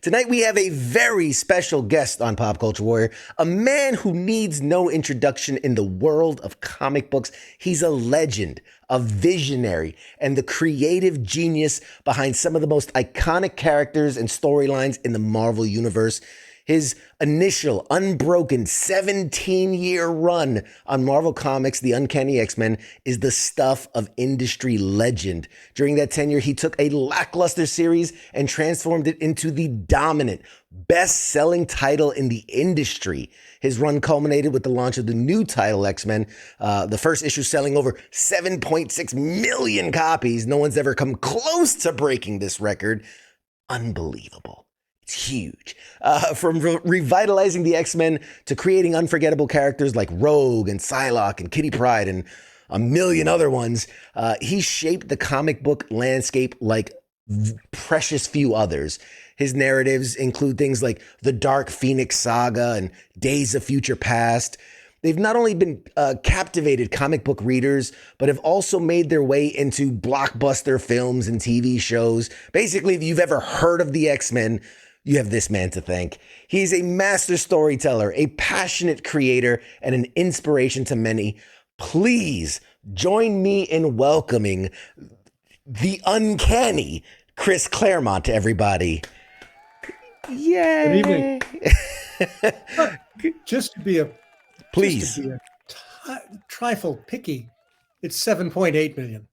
Tonight we have a very special guest on Pop Culture Warrior, a man who needs no introduction in the world of comic books. He's a legend, a visionary, and the creative genius behind some of the most iconic characters and storylines in the Marvel Universe. His initial, unbroken 17-year run on Marvel Comics' The Uncanny X-Men is the stuff of industry legend. During that tenure, he took a lackluster series and transformed it into the dominant, best-selling title in the industry. His run culminated with the launch of the new title, X-Men, the first issue selling over 7.6 million copies. No one's ever come close to breaking this record. Unbelievable. It's huge. From revitalizing the X-Men to creating unforgettable characters like Rogue and Psylocke and Kitty Pryde and a million other ones, he shaped the comic book landscape like precious few others. His narratives include things like the Dark Phoenix Saga and Days of Future Past. They've not only been captivated comic book readers, but have also made their way into blockbuster films and TV shows. Basically, if you've ever heard of the X-Men, you have this man to thank. He's a master storyteller, a passionate creator, and an inspiration to many. Please join me in welcoming the uncanny Chris Claremont to everybody. Yay! Good evening. Just to be a Please. Trifle picky, it's 7.8 million.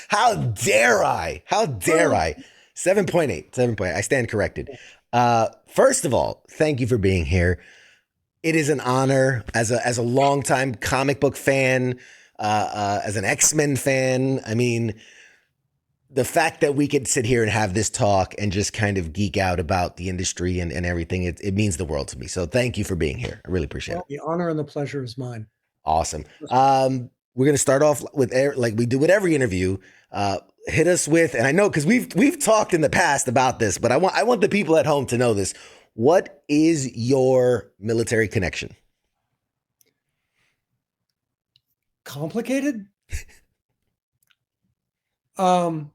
How dare I? How dare I? 7.8. 7.8. I stand corrected. First of all, thank you for being here. It is an honor as a longtime comic book fan, as an X-Men fan. I mean, the fact that we could sit here and have this talk and just kind of geek out about the industry and everything, it means the world to me. So thank you for being here. I really appreciate it. The honor and the pleasure is mine. Awesome. We're going to start off with, like we do with every interview, hit us with, and I know because we've talked in the past about this, but I want the people at home to know this. What is your military connection? Complicated? There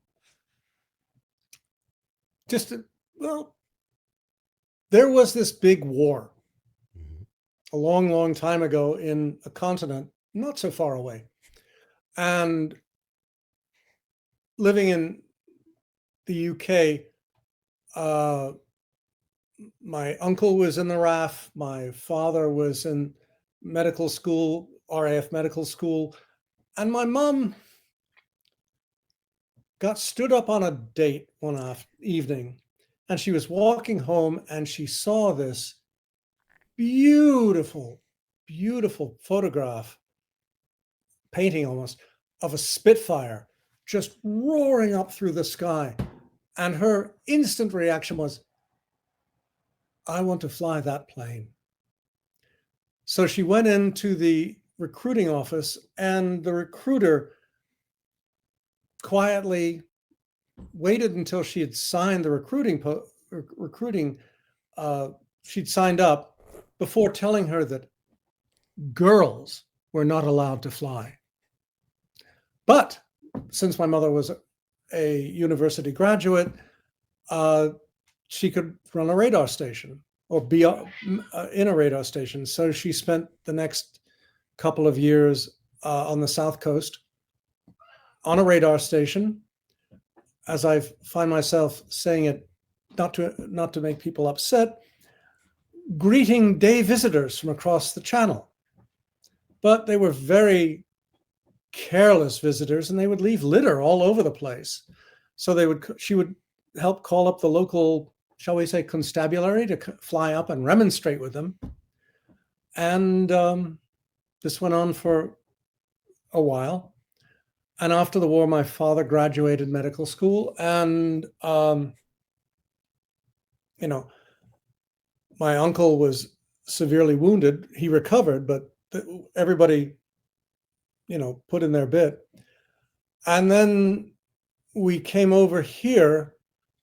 was this big war a long, long time ago in a continent not so far away. And living in the UK, my uncle was in the RAF. My father was in medical school, RAF medical school. And my mom got stood up on a date one evening, and she was walking home and she saw this beautiful, beautiful photograph, painting almost, of a Spitfire just roaring up through the sky. And her instant reaction was, I want to fly that plane. So she went into the recruiting office, and the recruiter quietly waited until she had signed the she'd signed up before telling her that girls were not allowed to fly. But since my mother was a university graduate, she could run a radar station or be in a radar station. So she spent the next couple of years on the South Coast on a radar station. As I find myself saying it, not to make people upset, greeting day visitors from across the channel. But they were very careless visitors, and they would leave litter all over the place. So she would help call up the local, shall we say, constabulary to fly up and remonstrate with them. And this went on for a while. And after the war, my father graduated medical school, and my uncle was severely wounded. He recovered, but everybody, put in their bit. And then we came over here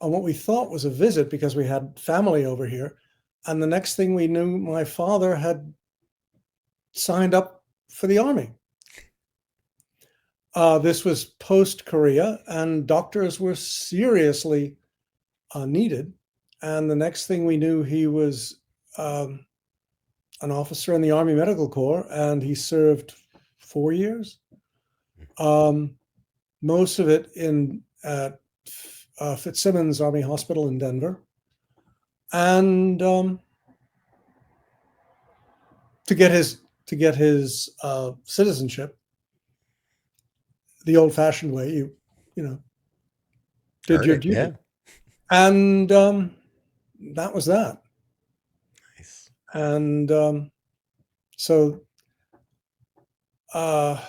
on what we thought was a visit because we had family over here. And the next thing we knew, my father had signed up for the Army. This was post-Korea, and doctors were seriously needed. And the next thing we knew, he was an officer in the Army Medical Corps, and he served 4 years. Most of it at Fitzsimmons Army Hospital in Denver. And to get his citizenship, the old-fashioned way, you did your duty. Yeah. And that was that. Nice. And so that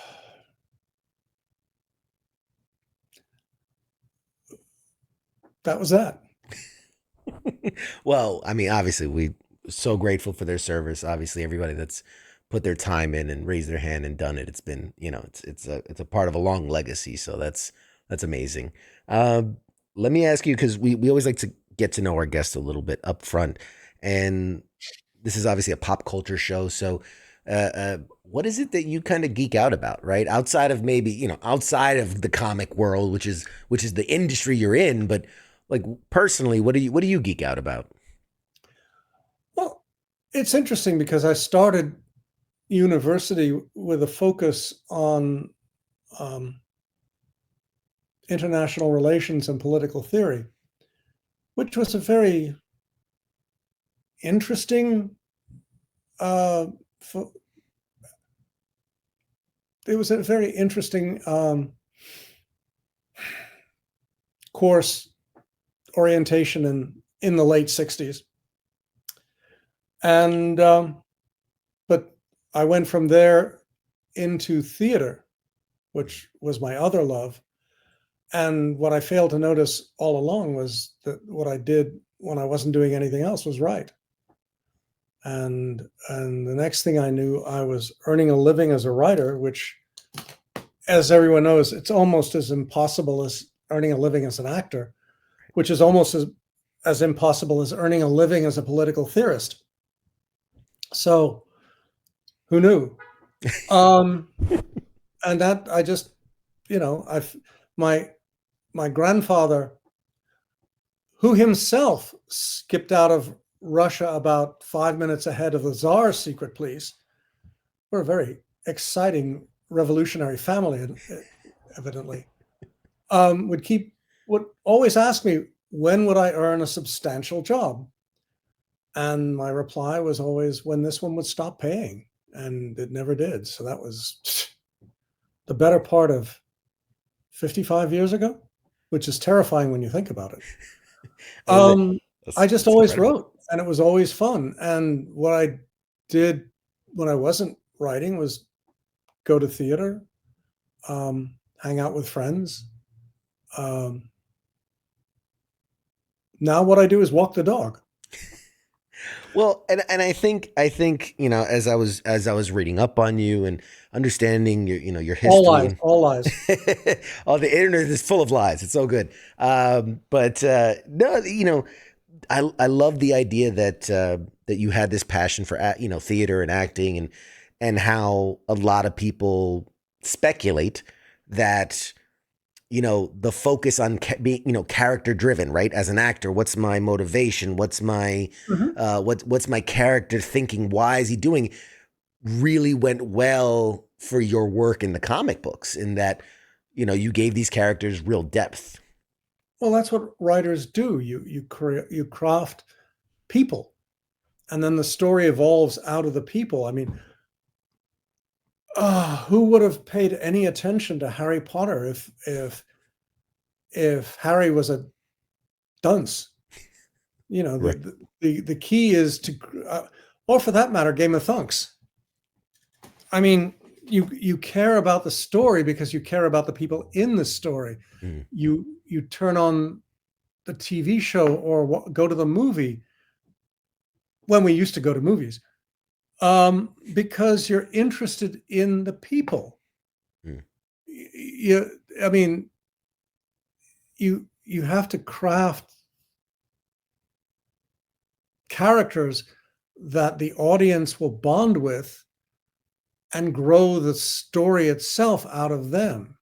was that. Well, I mean, obviously, we're so grateful for their service. Obviously, everybody that's put their time in and raised their hand and done it. It's been, it's a part of a long legacy. So that's amazing. Let me ask you, because we always like to get to know our guests a little bit up front, and this is obviously a pop culture show. So, what is it that you kind of geek out about, right? Outside of maybe, outside of the comic world, which is the industry you're in, but like personally, what do you geek out about? Well, it's interesting because I started university with a focus on international relations and political theory, which was a very interesting it was a very interesting course orientation in the late 60s. And but I went from there into theater, which was my other love. And what I failed to notice all along was that what I did when I wasn't doing anything else was right. And the next thing I knew, I was earning a living as a writer, which, as everyone knows, it's almost as impossible as earning a living as an actor, which is almost as impossible as earning a living as a political theorist. So who knew? And that I just, my grandfather, who himself skipped out of Russia about 5 minutes ahead of the Tsar's secret police. We're a very exciting revolutionary family, evidently. Would always ask me, when would I earn a substantial job? And my reply was always, when this one would stop paying. And it never did. So that was the better part of 55 years ago, which is terrifying when you think about it. I just always incredible. Wrote, and it was always fun. And what I did when I wasn't writing was go to theater, hang out with friends. Now what I do is walk the dog. Well, and I think as I was reading up on you and understanding your history, all lies. Oh, the internet is full of lies. It's so good. But no, I love the idea that you had this passion for theater and acting, and how a lot of people speculate that the focus on being character driven, right? As an actor, what's my motivation? What's my what's my character thinking? Why is he doing? Really went well for your work in the comic books, in that you gave these characters real depth. Well, that's what writers do. You craft people, and then the story evolves out of the people. I mean, who would have paid any attention to Harry Potter if Harry was a dunce? Right. The key is to, or for that matter, Game of Thrones. I mean, you care about the story because you care about the people in the story. Mm. You turn on the TV show or go to the movie, when we used to go to movies, because you're interested in the people. Mm. You have to craft characters that the audience will bond with and grow the story itself out of them.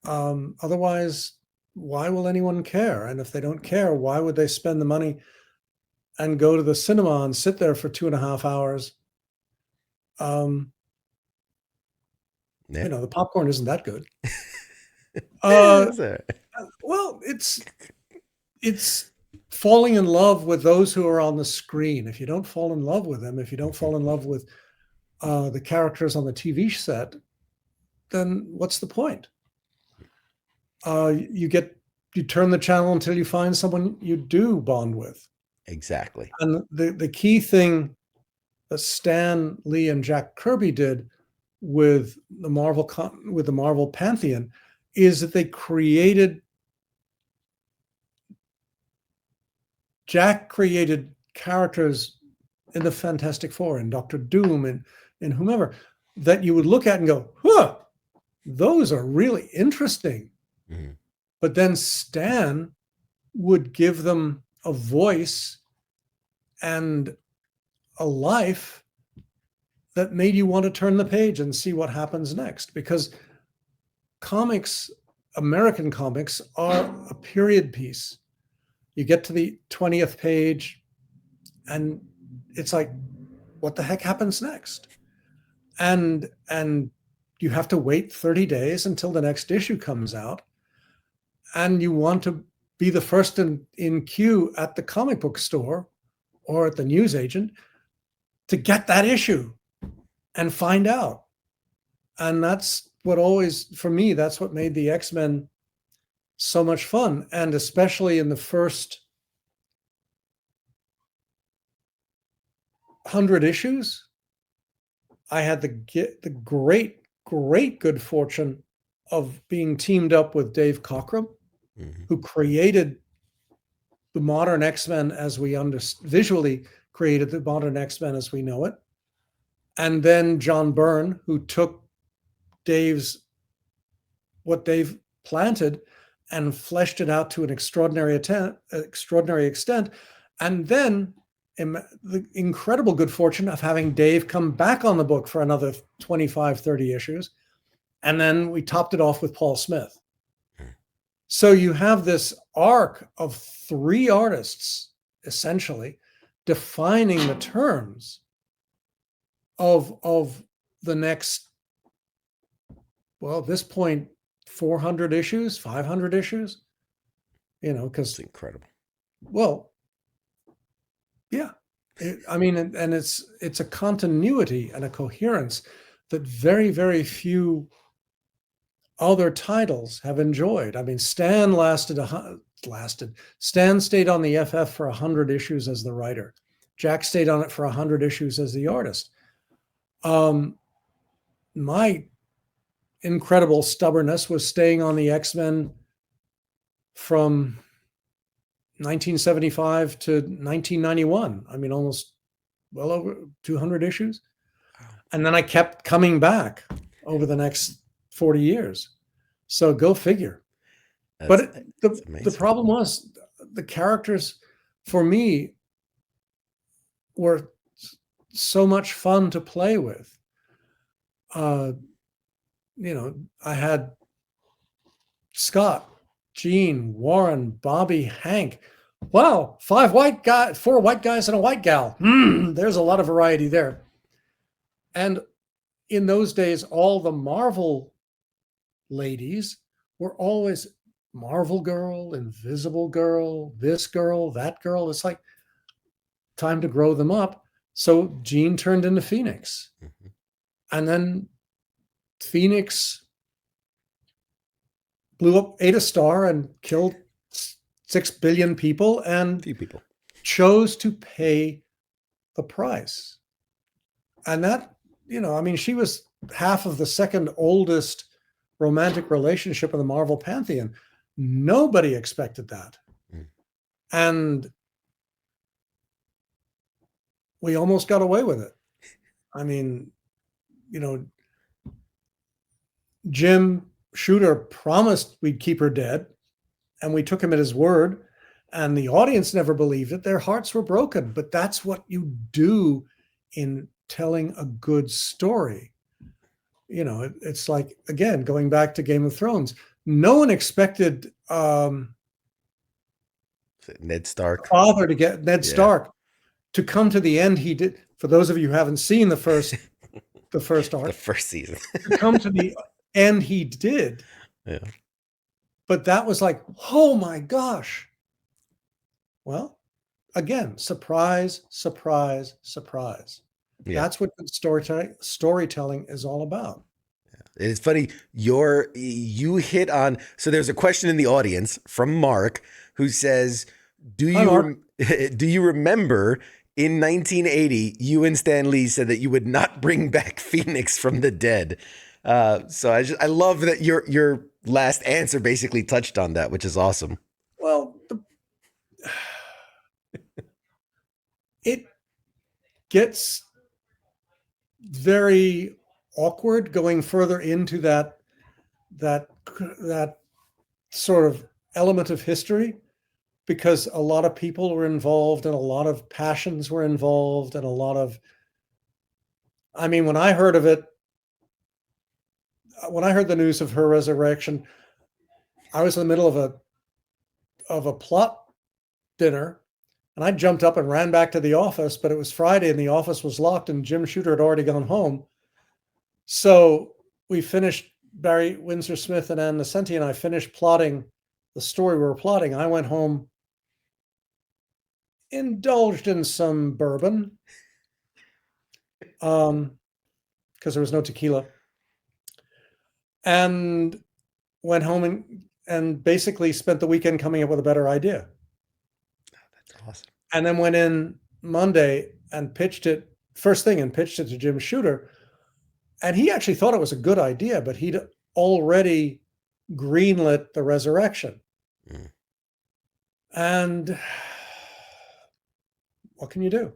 Otherwise, why will anyone care? And if they don't care, why would they spend the money and go to the cinema and sit there for 2.5 hours? Yeah. The popcorn isn't that good. That's all right. Well, it's falling in love with those who are on the screen. If you don't fall in love with them, if you don't fall in love with the characters on the TV set, then what's the point? You turn the channel until you find someone you do bond with. Exactly. And the key thing that Stan Lee and Jack Kirby did with the Marvel Pantheon is that they created characters in the Fantastic Four and Doctor Doom and whomever that you would look at and go, huh, those are really interesting. Mhm. But then Stan would give them a voice and a life that made you want to turn the page and see what happens next. Because American comics are a period piece. You get to the 20th page and it's like, what the heck happens next? And you have to wait 30 days until the next issue comes out. And you want to be the first in queue at the comic book store or at the newsagent to get that issue and find out. And that's for me, that's what made the X-Men so much fun. And especially in the first 100 issues, I had the great good fortune of being teamed up with Dave Cockrum, who created the modern X-Men as we visually created the modern X-Men as we know it. And then John Byrne, who took what Dave planted and fleshed it out to an extraordinary extent. And then the incredible good fortune of having Dave come back on the book for another 25, 30 issues. And then we topped it off with Paul Smith. So you have this arc of 3 artists, essentially, defining the terms of the next, well, at this point, 400 issues, 500 issues, because it's incredible. Well, yeah, and it's a continuity and a coherence that very, very few other titles have enjoyed. I mean, Stan Stan stayed on the FF for 100 issues as the writer. Jack stayed on it for 100 issues as the artist. My incredible stubbornness was staying on the X-Men from 1975 to 1991. I mean, almost well over 200 issues. And then I kept coming back over the next 40 years. So go figure. But the problem was the characters for me were so much fun to play with. I had Scott, Gene, Warren, Bobby, Hank. Wow, 4 white guys and a white gal. There's a lot of variety there. And in those days, all the Marvel ladies were always Marvel Girl, Invisible Girl, this girl, that girl. It's like time to grow them up. So Jean turned into Phoenix. Mm-hmm. And then Phoenix blew up, ate a star and killed 6 billion people and chose to pay the price. And that, she was half of the second oldest romantic relationship in the Marvel Pantheon. Nobody expected that. And we almost got away with it. I mean, Jim Shooter promised we'd keep her dead, and we took him at his word, and the audience never believed it. Their hearts were broken, but that's what you do in telling a good story. It's like, again, going back to Game of Thrones, no one expected Ned Stark. father to get Ned Yeah. Stark to come to the end he did. For those of you who haven't seen the first The arc, first season. to come to the end he did. Yeah. But that was like, oh my gosh. Well, again, surprise, surprise, surprise. Yeah. That's what good storytelling is all about. It's funny. You hit on. So there's a question in the audience from Mark who says, "Do Hi, you Mark. do you remember in 1980 you and Stan Lee said that you would not bring back Phoenix from the dead?" So I love that your last answer basically touched on that, which is awesome. Well, it gets very awkward going further into that sort of element of history, because a lot of people were involved and a lot of passions were involved and a lot of, I mean, when I heard the news of her resurrection, I was in the middle of a plot dinner, and I jumped up and ran back to the office, but it was Friday and the office was locked and Jim Shooter had already gone home. So we finished, Barry Windsor Smith and Ann Nesenti and I finished plotting the story we were plotting. I went home, indulged in some bourbon, because there was no tequila, and went home and basically spent the weekend coming up with a better idea. That's awesome. And then went in Monday and pitched it to Jim Shooter. And he actually thought it was a good idea, but he'd already greenlit the resurrection. Mm. And what can you do?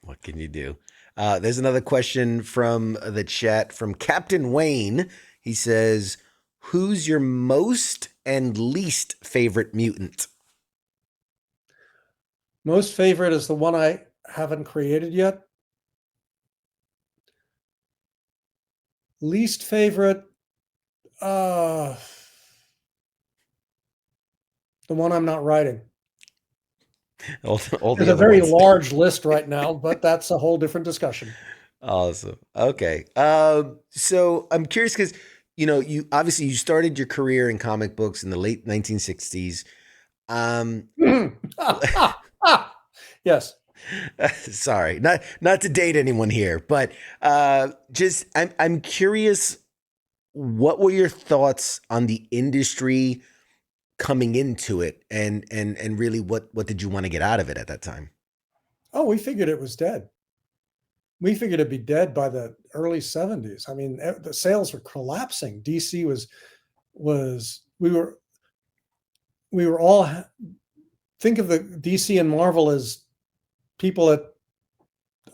What can you do? There's another question from the chat from Captain Wayne. He says, "Who's your most and least favorite mutant?" Most favorite is the one I haven't created yet. Least favorite, the one I'm not writing. There's a very large list right now, but that's a whole different discussion. Awesome. Okay. So I'm curious because, you obviously you started your career in comic books in the late 1960s. Yes. Sorry, not to date anyone here, but I'm curious, what were your thoughts on the industry coming into it, and really what did you want to get out of it at that time? Oh, we figured it was dead. We figured it'd be dead by the early 70s. I mean, the sales were collapsing. DC we were all, think of the DC and Marvel as people at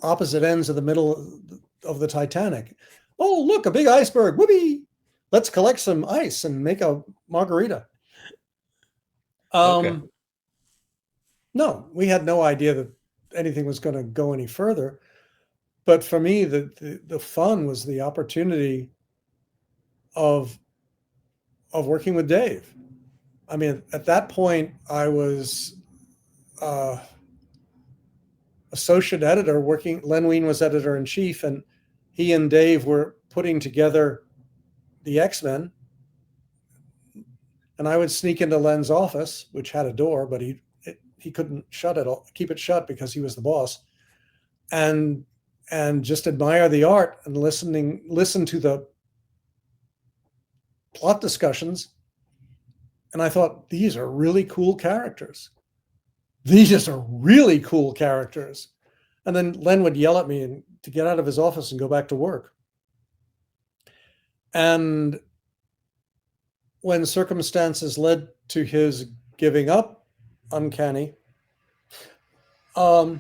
opposite ends of the middle of the Titanic. Oh, look, a big iceberg. Whoopee. Let's collect some ice and make a margarita. Okay. No, we had no idea that anything was going to go any further. But for me, the fun was the opportunity of working with Dave. I mean, at that point, I was associate editor working. Len Wein was editor in chief, and he and Dave were putting together the X-Men. And I would sneak into Len's office, which had a door, but he couldn't keep it shut because he was the boss, and just admire the art and listen to the plot discussions. And I thought, these are really cool characters. These are really cool characters. And then Len would yell at me to get out of his office and go back to work. And when circumstances led to his giving up Uncanny, I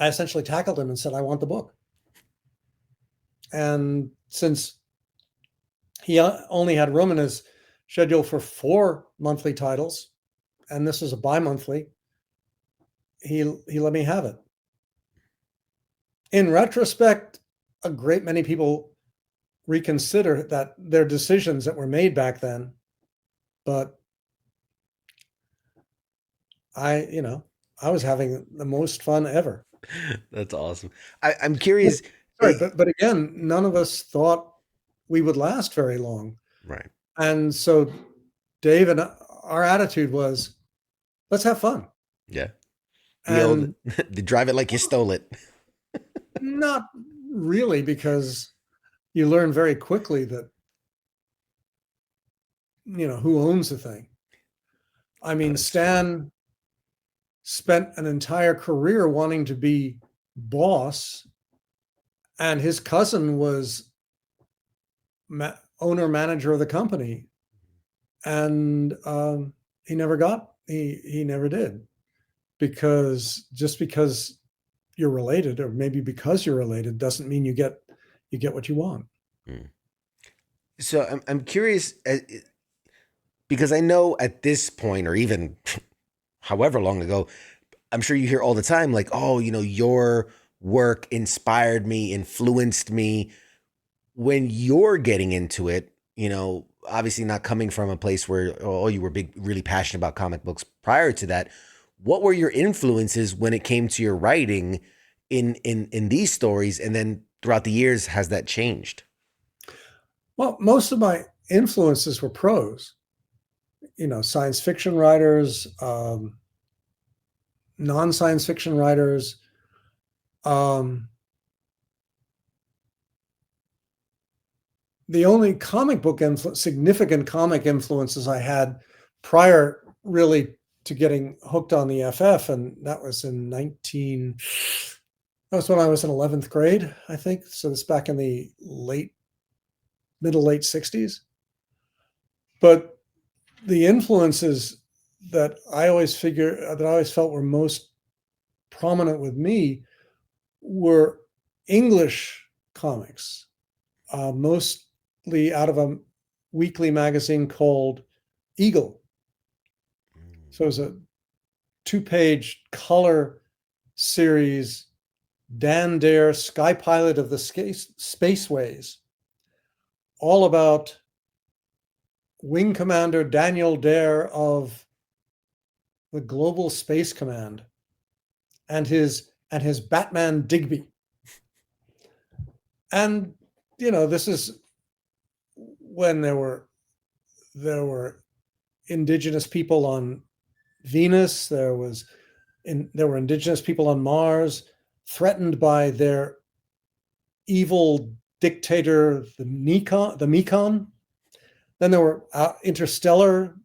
essentially tackled him and said, I want the book. And since he only had room in his schedule for 4 monthly titles, and this is a bi-monthly, he let me have it. In retrospect, a great many people reconsider that their decisions that were made back then. But I was having the most fun ever. That's awesome. I'm curious. Sorry, but again, none of us thought we would last very long. Right. And so Dave and our attitude was, let's have fun. Yeah. The old, And the drive it like you stole it. not really, because you learn very quickly that, who owns the thing. I mean, That's Stan spent an entire career wanting to be boss, and his cousin was owner manager of the company, and he never did, because just because you're related, or maybe because you're related, doesn't mean you get what you want. true. So I'm curious because I know at this point, or even however long ago, I'm sure you hear all the time, like, oh, your work inspired me, influenced me. When you're getting into it, obviously not coming from a place where, oh, you were really passionate about comic books prior to that. What were your influences when it came to your writing in these stories? And then throughout the years, has that changed? Well, most of my influences were prose, science fiction writers, non-science fiction writers. The only significant comic influences I had prior, really, to getting hooked on the FF, and that was that was when I was in 11th grade, I think. So it's back in the late 60s. But the influences that I always felt were most prominent with me were English comics, mostly out of a weekly magazine called Eagle. So it was a 2-page color series, Dan Dare, Sky Pilot of the Spaceways, all about Wing Commander Daniel Dare of the Global Space Command and his Batman Digby. And this is when there were indigenous people on Venus. There were indigenous people on Mars, threatened by their evil dictator, the Mekon. Then there were interstellar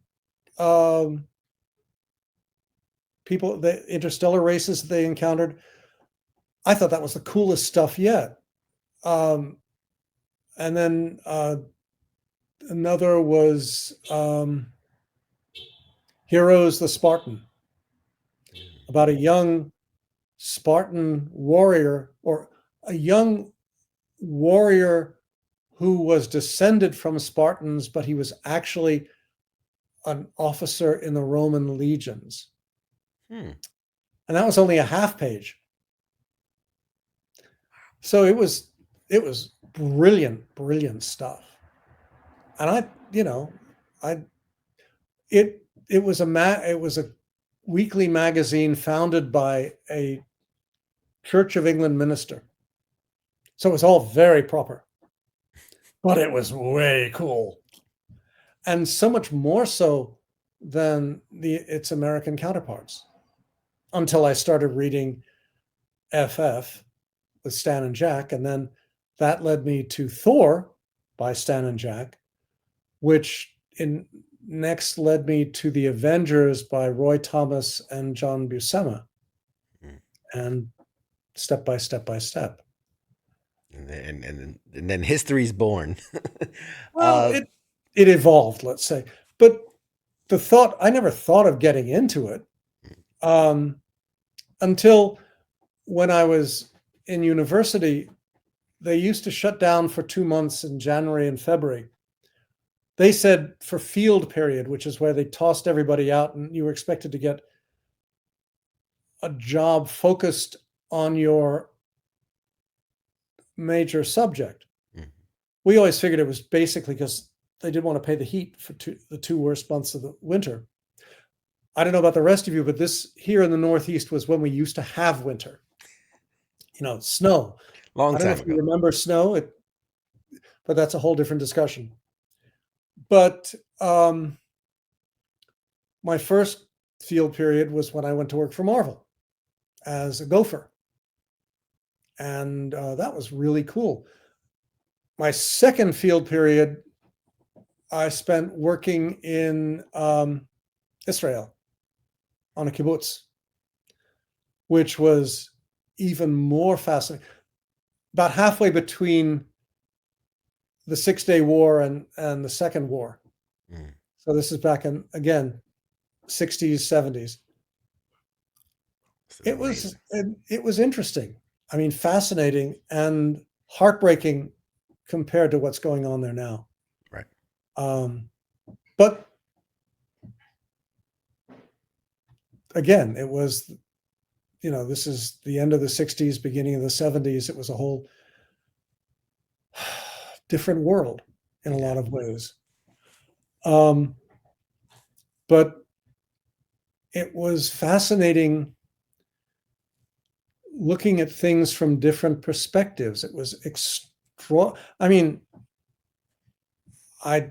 people, the interstellar races that they encountered. I thought that was the coolest stuff yet. And then another was Heroes the Spartan, about a young Spartan warrior, or a young warrior who was descended from Spartans, but he was actually an officer in the Roman legions. And that was only a half page. So it was brilliant stuff. And it was a weekly magazine founded by a Church of England minister. So it was all very proper, but it was way cool. And so much more so than its American counterparts, until I started reading FF with Stan and Jack. And then that led me to Thor by Stan and Jack, which next led me to the Avengers by Roy Thomas and John Buscema. And step by step by step. And then history's born. Well, it evolved, let's say. But I never thought of getting into it until when I was in university. They used to shut down for 2 months in January and February. They said for field period, which is where they tossed everybody out and you were expected to get a job focused on your major subject. we always figured it was basically because they didn't want to pay the heat for the 2 worst months of the winter. I don't know about the rest of you, but this here in the Northeast was when we used to have winter. Snow. Long I don't know time if you ago. remember snow, but that's a whole different discussion. But my first field period was when I went to work for Marvel as a gopher. And that was really cool. My second field period, I spent working in Israel on a kibbutz, which was even more fascinating. About halfway between the 6-Day War and the Second War. Mm. So this is back in, again, 60s, 70s. It was interesting. I mean, fascinating and heartbreaking compared to what's going on there now. Right. But again, it was, this is the end of the 60s, beginning of the 70s. It was a whole different world in a lot of ways. But it was fascinating looking at things from different perspectives. It was I mean, I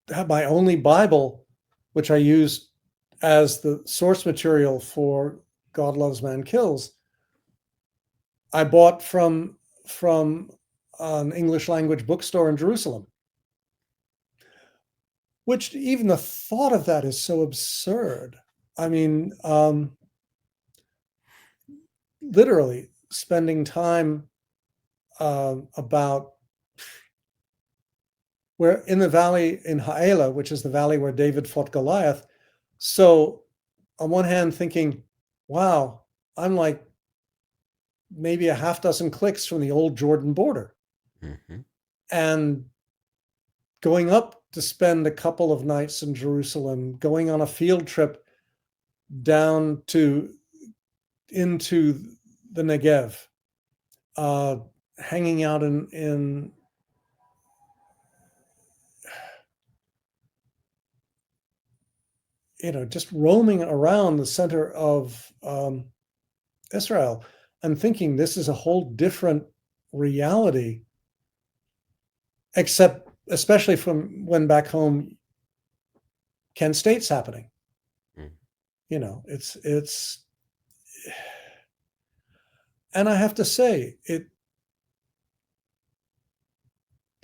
have my only Bible, which I used as the source material for God Loves, Man Kills. I bought from an English language bookstore in Jerusalem, which even the thought of that is so absurd. I mean, literally spending time about where in the valley in Ha'ela, which is the valley where David fought Goliath. So on one hand thinking, wow, I'm like maybe a half dozen clicks from the old Jordan border. Mm-hmm. And going up to spend a couple of nights in Jerusalem, going on a field trip down into the Negev, hanging out in just roaming around the center of Israel and thinking this is a whole different reality, except especially from when back home Kent State's happening. It's and I have to say it,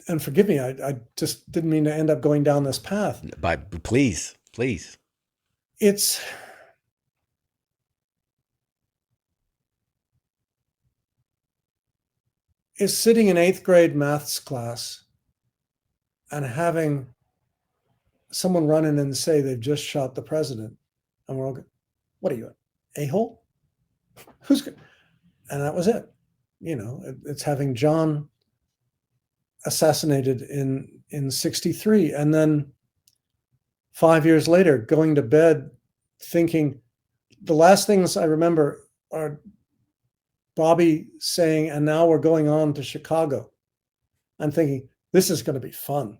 and forgive me, I just didn't mean to end up going down this path. But please. It's sitting in 8th grade maths class and having someone run in and say they've just shot the president. And we're all going, what are you, a-hole? Who's good? And that was it. It's having John assassinated in 63. And then 5 years later, going to bed thinking, the last things I remember are Bobby saying, and now we're going on to Chicago. I'm thinking, this is going to be fun.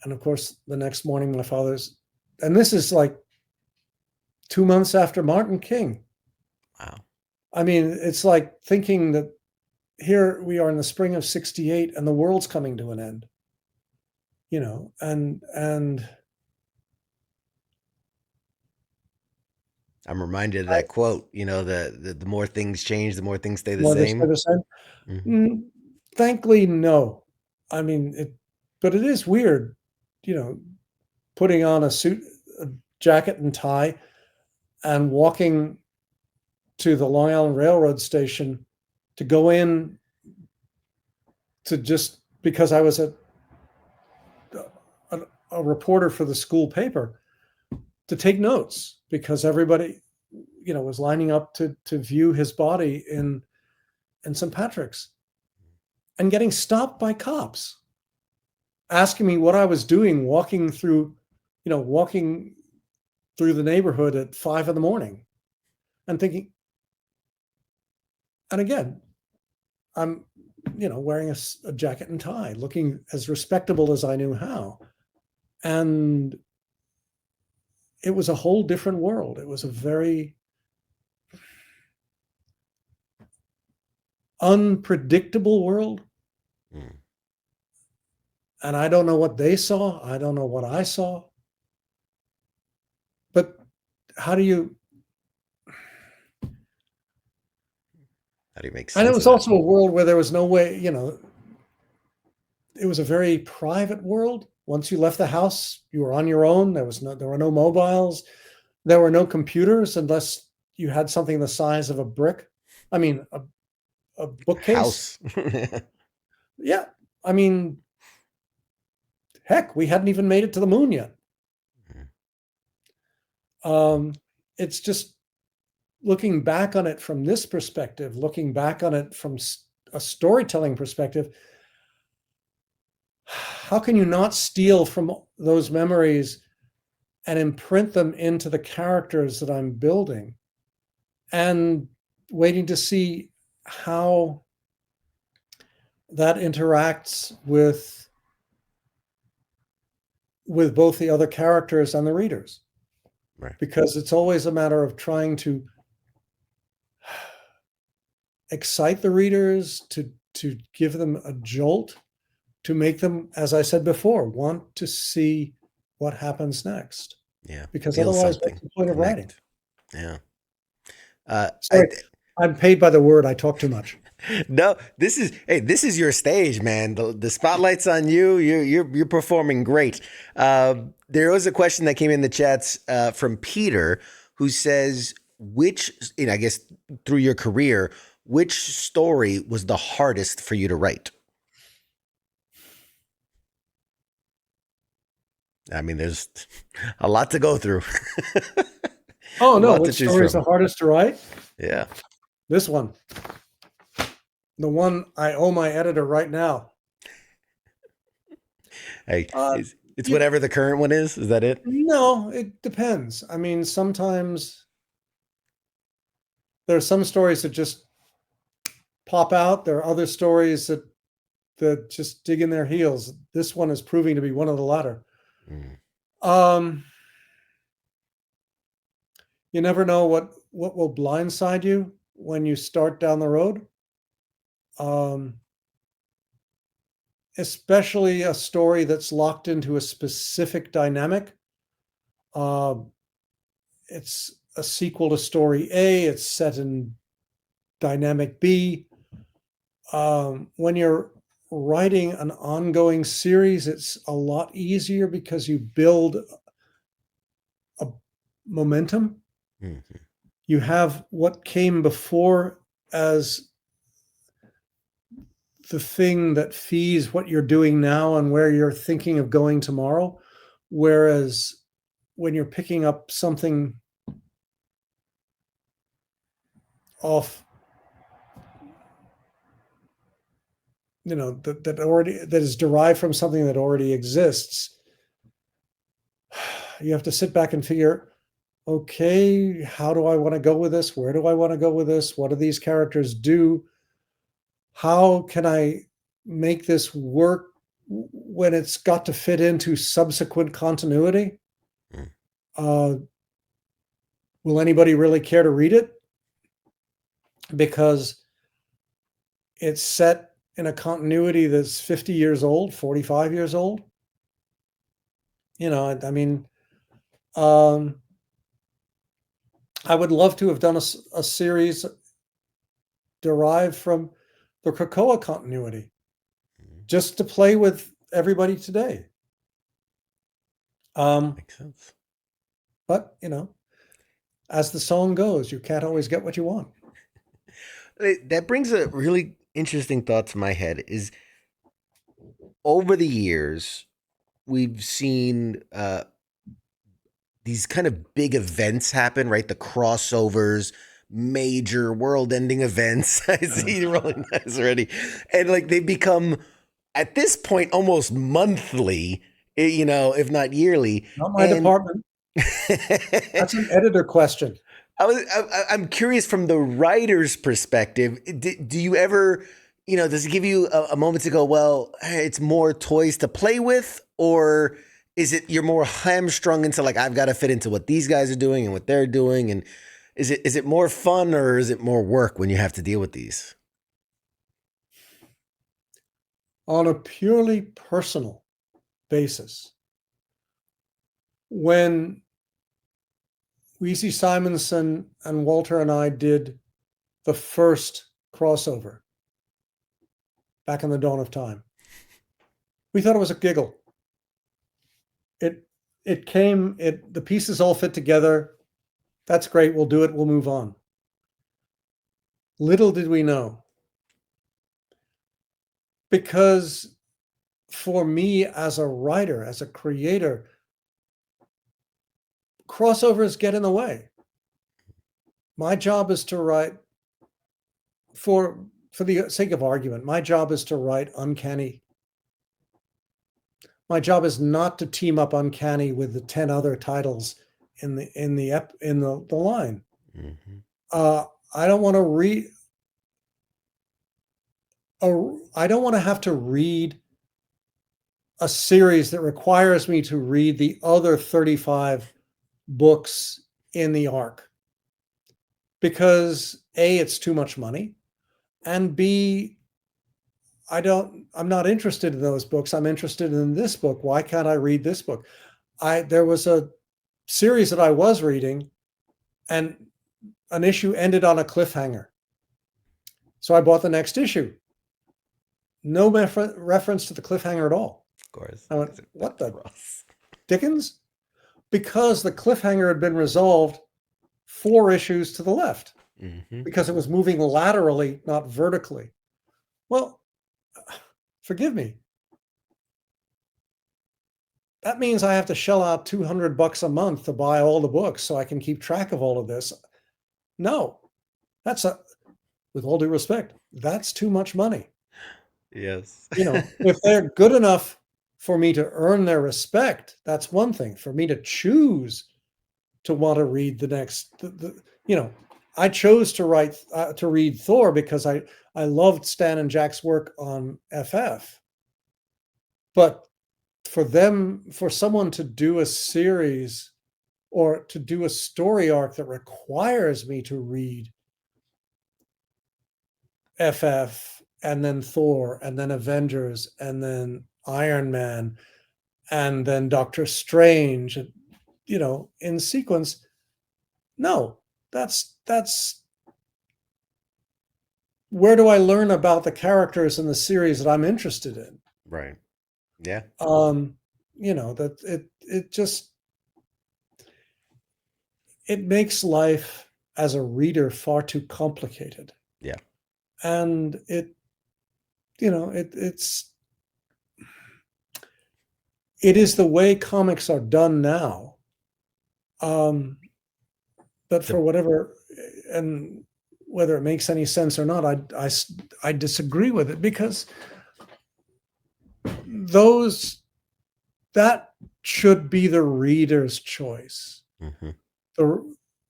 And of course, the next morning, my father's, and this is like 2 months after Martin King. Wow. I mean, it's like thinking that here we are in the spring of 68 and the world's coming to an end, and I'm reminded of that quote, the more things change, the more things stay the more they same. stay the same. Mm-hmm. Thankfully, no. I mean, but it is weird, putting on a suit, a jacket and tie and walking to the Long Island Railroad station to go in to just because I was a reporter for the school paper to take notes because everybody, was lining up to view his body in St. Patrick's and getting stopped by cops asking me what I was doing walking through the neighborhood at 5 a.m. and thinking, and again, I'm wearing a jacket and tie, looking as respectable as I knew how. And it was a whole different world. It was a very unpredictable world. Mm. And I don't know what they saw. I don't know what I saw. But how do you make sense and it of was that? also a world where there was no way, it was a very private world. Once you left the house, you were on your own. There were no mobiles. There were no computers unless you had something the size of a brick. I mean, a bookcase. House. Yeah. I mean, heck, we hadn't even made it to the moon yet. It's just looking back on it from this perspective, looking back on it from a storytelling perspective. How can you not steal from those memories and imprint them into the characters that I'm building, and waiting to see how that interacts with both the other characters and the readers? Right. Because it's always a matter of trying to excite the readers, to give them a jolt, to make them, as I said before, want to see what happens next. Yeah. Because Feel otherwise, something. what's the point of writing? Yeah. Sorry, I'm paid by the word. I talk too much. No, this is your stage, man. The spotlight's on you. You're performing great. There was a question that came in the chats from Peter, who says, I guess through your career, which story was the hardest for you to write? I mean, there's a lot to go through. Oh no, which story is the hardest to write? Yeah. This one. The one I owe my editor right now. Hey, it's whatever the current one is. Is that it? No, it depends. I mean, sometimes there are some stories that just pop out. There are other stories that just dig in their heels. This one is proving to be one of the latter. You never know what will blindside you when you start down the road. Especially a story that's locked into a specific dynamic. It's a sequel to story A. It's set in dynamic B. When you're writing an ongoing series, it's a lot easier because you build a momentum. Mm-hmm. You have what came before as the thing that feeds what you're doing now and where you're thinking of going tomorrow. Whereas when you're picking up something off, that is derived from something that already exists, you have to sit back and figure, okay, how do I want to go with this? Where do I want to go with this? What do these characters do? How can I make this work when it's got to fit into subsequent continuity? Will anybody really care to read it? Because it's set in a continuity that's 50 years old, 45 years old. I mean, I would love to have done a series derived from the Krakoa continuity, just to play with everybody today. Makes sense. But, as the song goes, you can't always get what you want. That brings a really interesting thought to my head. Is over the years, we've seen these kind of big events happen, right? The crossovers, major world-ending events. I see you rolling eyes already. And they become, at this point, almost monthly, if not yearly. Not my department. That's an editor question. I'm curious from the writer's perspective. Do you ever does it give you a moment to go, well, hey, it's more toys to play with, or is it you're more hamstrung into like I've got to fit into what these guys are doing and what they're doing, and is it more fun or is it more work when you have to deal with these? On a purely personal basis, when Weezy Simonson and Walter and I did the first crossover back in the dawn of time, we thought it was a giggle. The pieces all fit together. That's great. We'll do it. We'll move on. Little did we know, because for me as a writer, as a creator, crossovers get in the way. My job is to write, for the sake of argument, my job is to write uncanny. My job is not to team up uncanny with the 10 other titles in the line. Mm-hmm. I don't want to read. I don't want to have to read a series that requires me to read the other 35 books in the arc, because A, it's too much money, and B, I'm not interested in those books. I'm interested in this book. Why can't I read this book? There was a series that I was reading, and an issue ended on a cliffhanger. So I bought the next issue. No reference to the cliffhanger at all. Of course. I went, what the Dickens? Because the cliffhanger had been resolved 4 issues to the left, because it was moving laterally, not vertically. Well, forgive me. That means I have to shell out $200 a month to buy all the books so I can keep track of all of this. No, with all due respect, that's too much money. Yes. If they're good enough for me to earn their respect, that's one thing. For me to choose to want to read the next, I chose to read Thor because I loved Stan and Jack's work on FF. But for someone to do a series or to do a story arc that requires me to read FF and then Thor and then Avengers and then Iron Man and then Doctor Strange, in sequence, no, that's where do I learn about the characters in the series that I'm interested in? Right. Yeah. That it makes life as a reader far too complicated. Yeah. And it is the way comics are done now. But for whatever, and whether it makes any sense or not, I disagree with it, because that should be the reader's choice. Mm-hmm.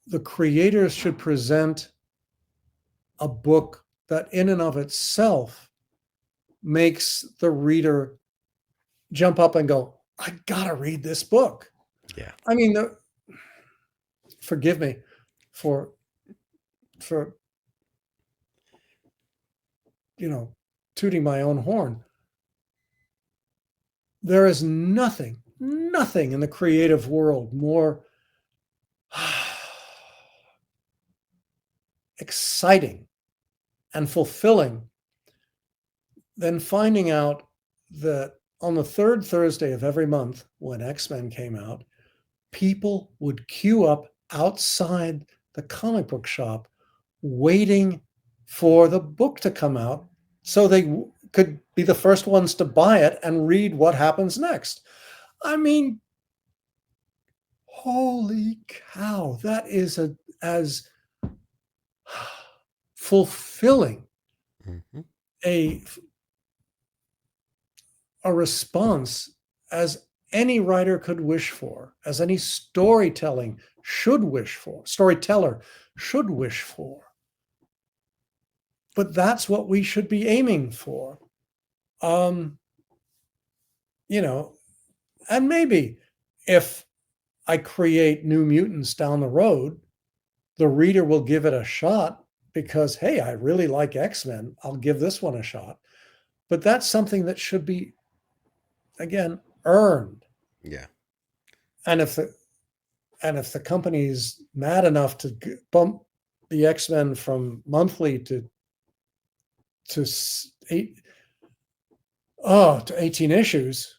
The creators should present a book that in and of itself makes the reader jump up and go, I gotta read this book. Yeah. I mean, forgive me for tooting my own horn. There is nothing in the creative world more exciting and fulfilling than finding out that on the 3rd Thursday of every month, when X-Men came out, people would queue up outside the comic book shop waiting for the book to come out so they could be the first ones to buy it and read what happens next. I mean, holy cow, that is as fulfilling a response as any writer could wish for, as any storyteller should wish for. but that's what we should be aiming for. You know, and maybe if I create New Mutants down the road, the reader will give it a shot because, hey, I really like X-Men. I'll give this one a shot. But that's something that should be, again, earned. Yeah. And if the company's mad enough to bump the X-Men from monthly to 18 issues,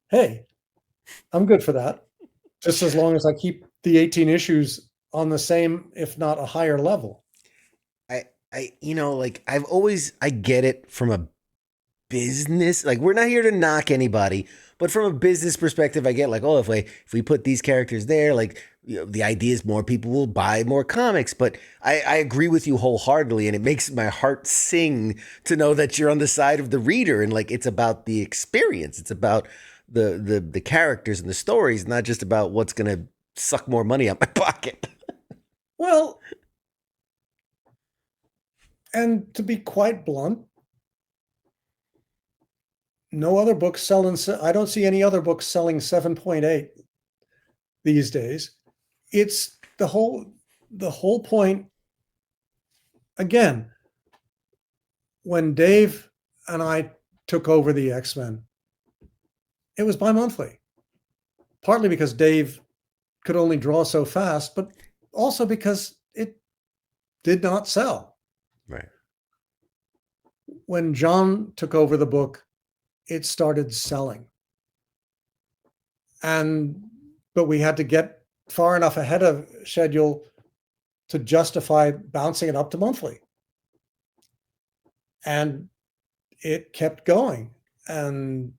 hey, I'm good for that. Just as long as I keep the 18 issues on the same, if not a higher level. Like I get it from a business. Like we're not here to knock anybody, but from a business perspective, I get like, oh, if we put these characters there, like the idea is more people will buy more comics. But I agree with you wholeheartedly, and it makes my heart sing to know that you're on the side of the reader, and like it's about the experience. It's about the characters and the stories, not just about what's gonna suck more money out my pocket. Well, and to be quite blunt, no other books selling. I don't see any other books selling 7.8 these days. It's the whole point. Again, when Dave and I took over the X-Men, it was bi-monthly. Partly because Dave could only draw so fast, but also because it did not sell. Right. When John took over the book, it started selling. But we had to get far enough ahead of schedule to justify bouncing it up to monthly. And it kept going. And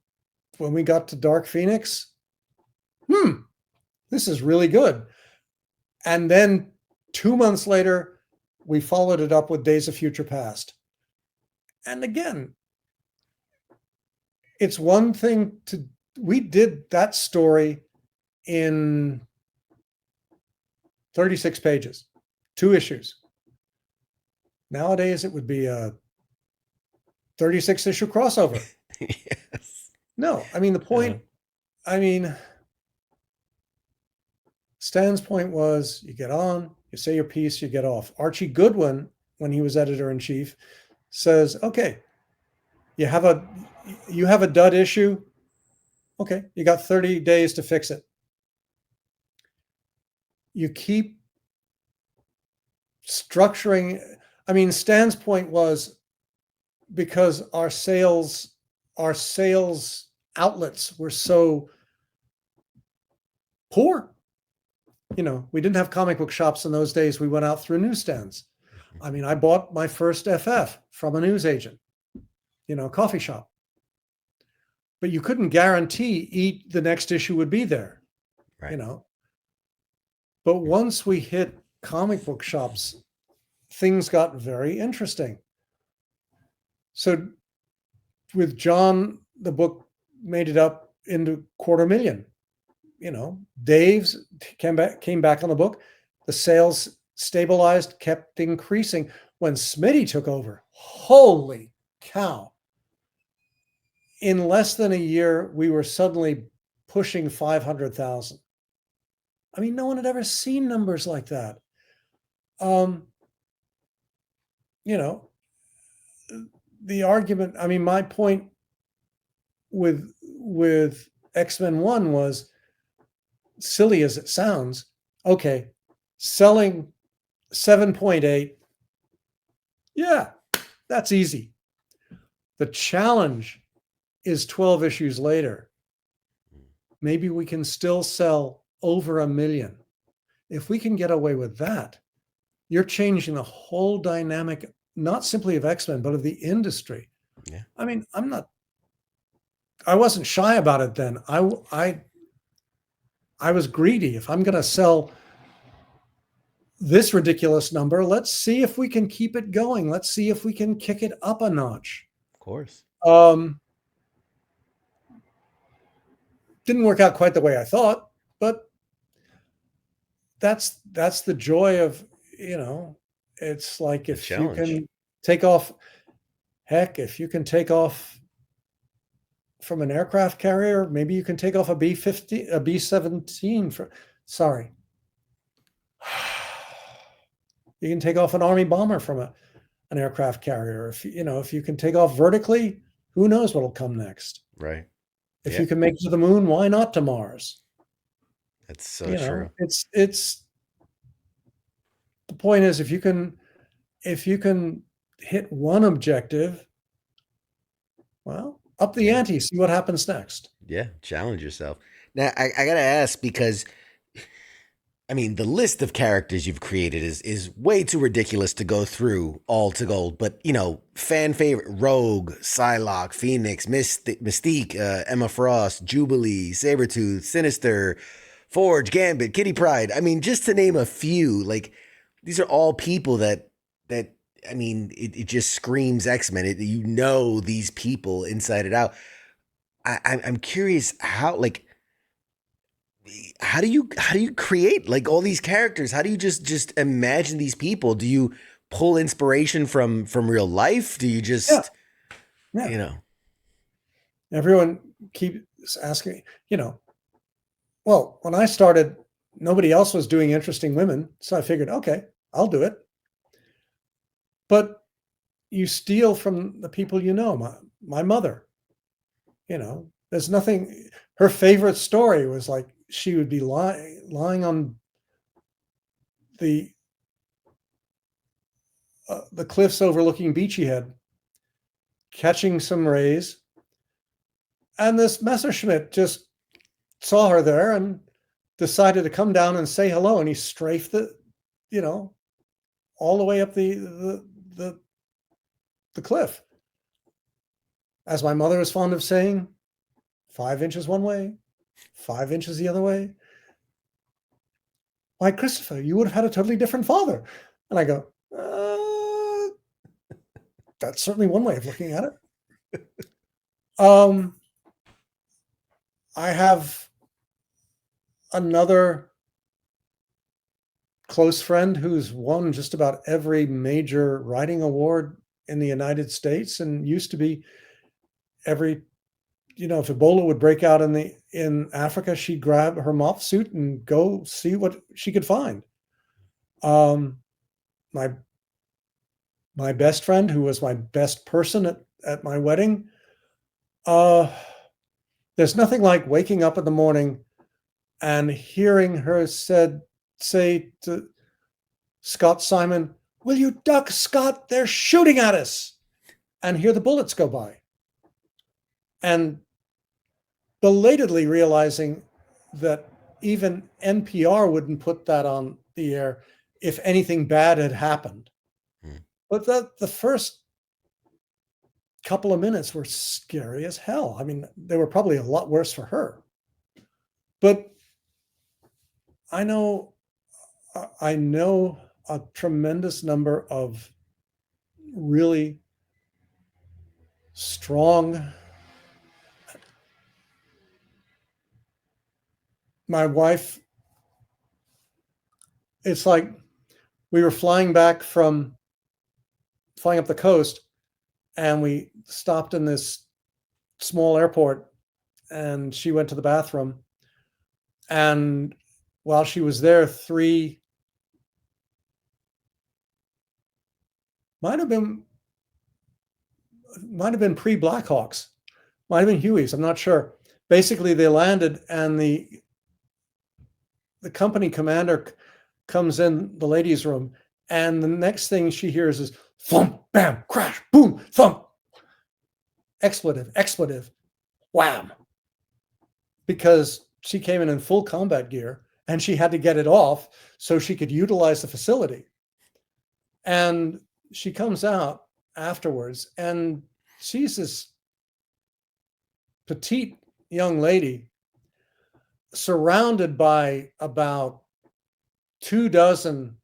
when we got to Dark Phoenix, this is really good. And then 2 months later, we followed it up with Days of Future Past. And again, it's one thing we did that story in 36 pages, 2 issues. Nowadays, it would be a 36 issue crossover. Yes. No, I mean, the point, Stan's point was you get on, you say your piece, you get off. Archie Goodwin, when he was editor-in-chief, says, okay, you have a dud issue. Okay, you got 30 days to fix it. You keep structuring. Stan's point was because our sales outlets were so poor. We didn't have comic book shops in those days. We went out through newsstands. I bought my first FF from a newsagent, coffee shop. But you couldn't guarantee the next issue would be there, right. But once we hit comic book shops, things got very interesting. So with John, the book made it up into 250,000. Dave's came back on the book. The sales stabilized, kept increasing. When Smitty took over, holy cow. In less than a year, we were suddenly pushing 500,000. No one had ever seen numbers like that. The argument, my point with X-Men 1 was, silly as it sounds, okay, selling 7.8, yeah, that's easy. The challenge is 12 issues later. Maybe we can still sell over 1 million. If we can get away with that, you're changing the whole dynamic, not simply of X-Men, but of the industry. Yeah. I wasn't shy about it then. I was greedy. If I'm going to sell this ridiculous number, let's see if we can keep it going. Let's see if we can kick it up a notch. Of course. Didn't work out quite the way I thought, but that's the joy of, It's like A if you challenge. can take off, heck, if you can take off from an aircraft carrier, maybe you can take off a B-50, a B-17 sorry. You can take off an Army bomber from an aircraft carrier. If you can take off vertically, who knows what'll come next? Right. If Yeah. you can make it to the moon, why not to Mars? That's so true. It's the point is if you can hit one objective, well, up the Yeah. ante, see what happens next. Yeah. Challenge yourself. Now, I gotta ask because I mean, the list of characters you've created is way too ridiculous to go through all to gold. But fan favorite: Rogue, Psylocke, Phoenix, Mystique, Emma Frost, Jubilee, Sabretooth, Sinister, Forge, Gambit, Kitty Pryde. I mean, just to name a few. Like these are all people that I mean, it just screams X-Men. You know these people inside and out. I'm curious how do you create like all these characters? How do you just imagine these people? Do you pull inspiration from real life? Do you Yeah, just yeah. you know Everyone keeps asking, well, when I started, nobody else was doing interesting women. So I figured, okay, I'll do it. But you steal from the people you know. My mother, there's nothing. Her favorite story was like she would be lying on the the cliffs overlooking Beachy Head, catching some rays, and this Messerschmitt just saw her there and decided to come down and say hello, and he strafed you know, all the way up the the cliff. As my mother was fond of saying, 5 inches one way, 5 inches the other way. Why, Christopher, you would have had a totally different father. And I go, that's certainly one way of looking at it. I have another close friend who's won just about every major writing award in the United States and used to be every if Ebola would break out in Africa, she'd grab her mop suit and go see what she could find. My my best friend, who was my best person at my wedding, there's nothing like waking up in the morning and hearing her say to Scott Simon, "Will you duck, Scott? They're shooting at us," and hear the bullets go by. And belatedly realizing that even NPR wouldn't put that on the air if anything bad had happened. Hmm. But the first couple of minutes were scary as hell. I mean, they were probably a lot worse for her. But I know a tremendous number of really strong. My wife, it's like we were flying up the coast, and we stopped in this small airport, and she went to the bathroom. And while she was there, three might have been pre-Blackhawks, might have been Hueys, I'm not sure. Basically, they landed, and the company commander comes in the ladies' room, and the next thing she hears is thump, bam, crash, boom, thump, expletive, wham, because she came in full combat gear and she had to get it off so she could utilize the facility. And she comes out afterwards, and she's this petite young lady surrounded by about 24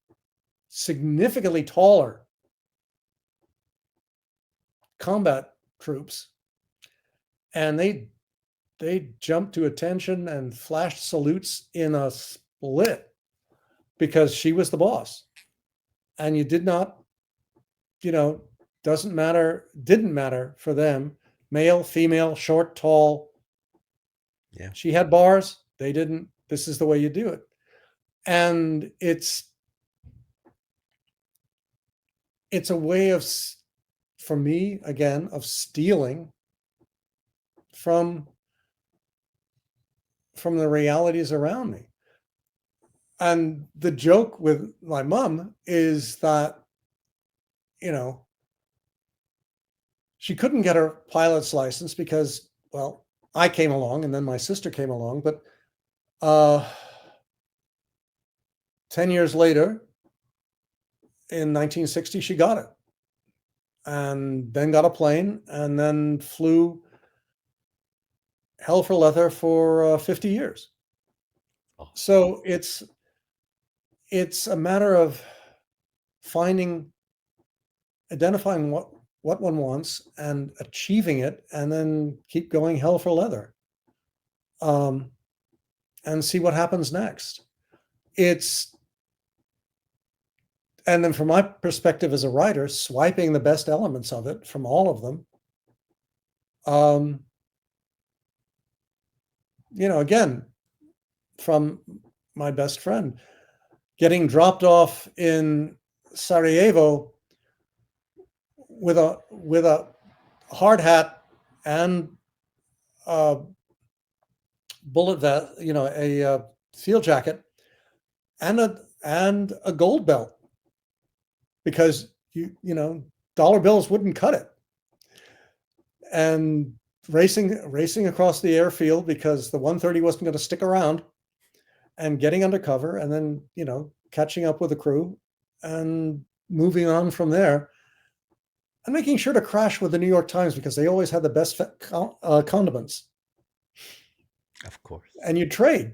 significantly taller combat troops, and they jumped to attention and flashed salutes in a split because she was the boss. and you did not, didn't matter for them, male, female, short, tall. Yeah. She had bars, they didn't. This is the way you do it. And it's a way of, for me, again, of stealing from the realities around me. And the joke with my mom is that, she couldn't get her pilot's license because, well, I came along and then my sister came along. But 10 years later, in 1960, she got it. And then got a plane and then flew hell for leather for 50 years. Oh. So it's a matter of identifying what one wants and achieving it, and then keep going hell for leather, and see what happens next. And then from my perspective as a writer, swiping the best elements of it from all of them. Again, from my best friend, getting dropped off in Sarajevo with a hard hat and a bullet vest, a field jacket, and a gold belt, because dollar bills wouldn't cut it, and racing across the airfield because the 130 wasn't going to stick around, and getting undercover, and then catching up with the crew and moving on from there, and making sure to crash with the New York Times because they always had the best condiments. Of course. And you trade.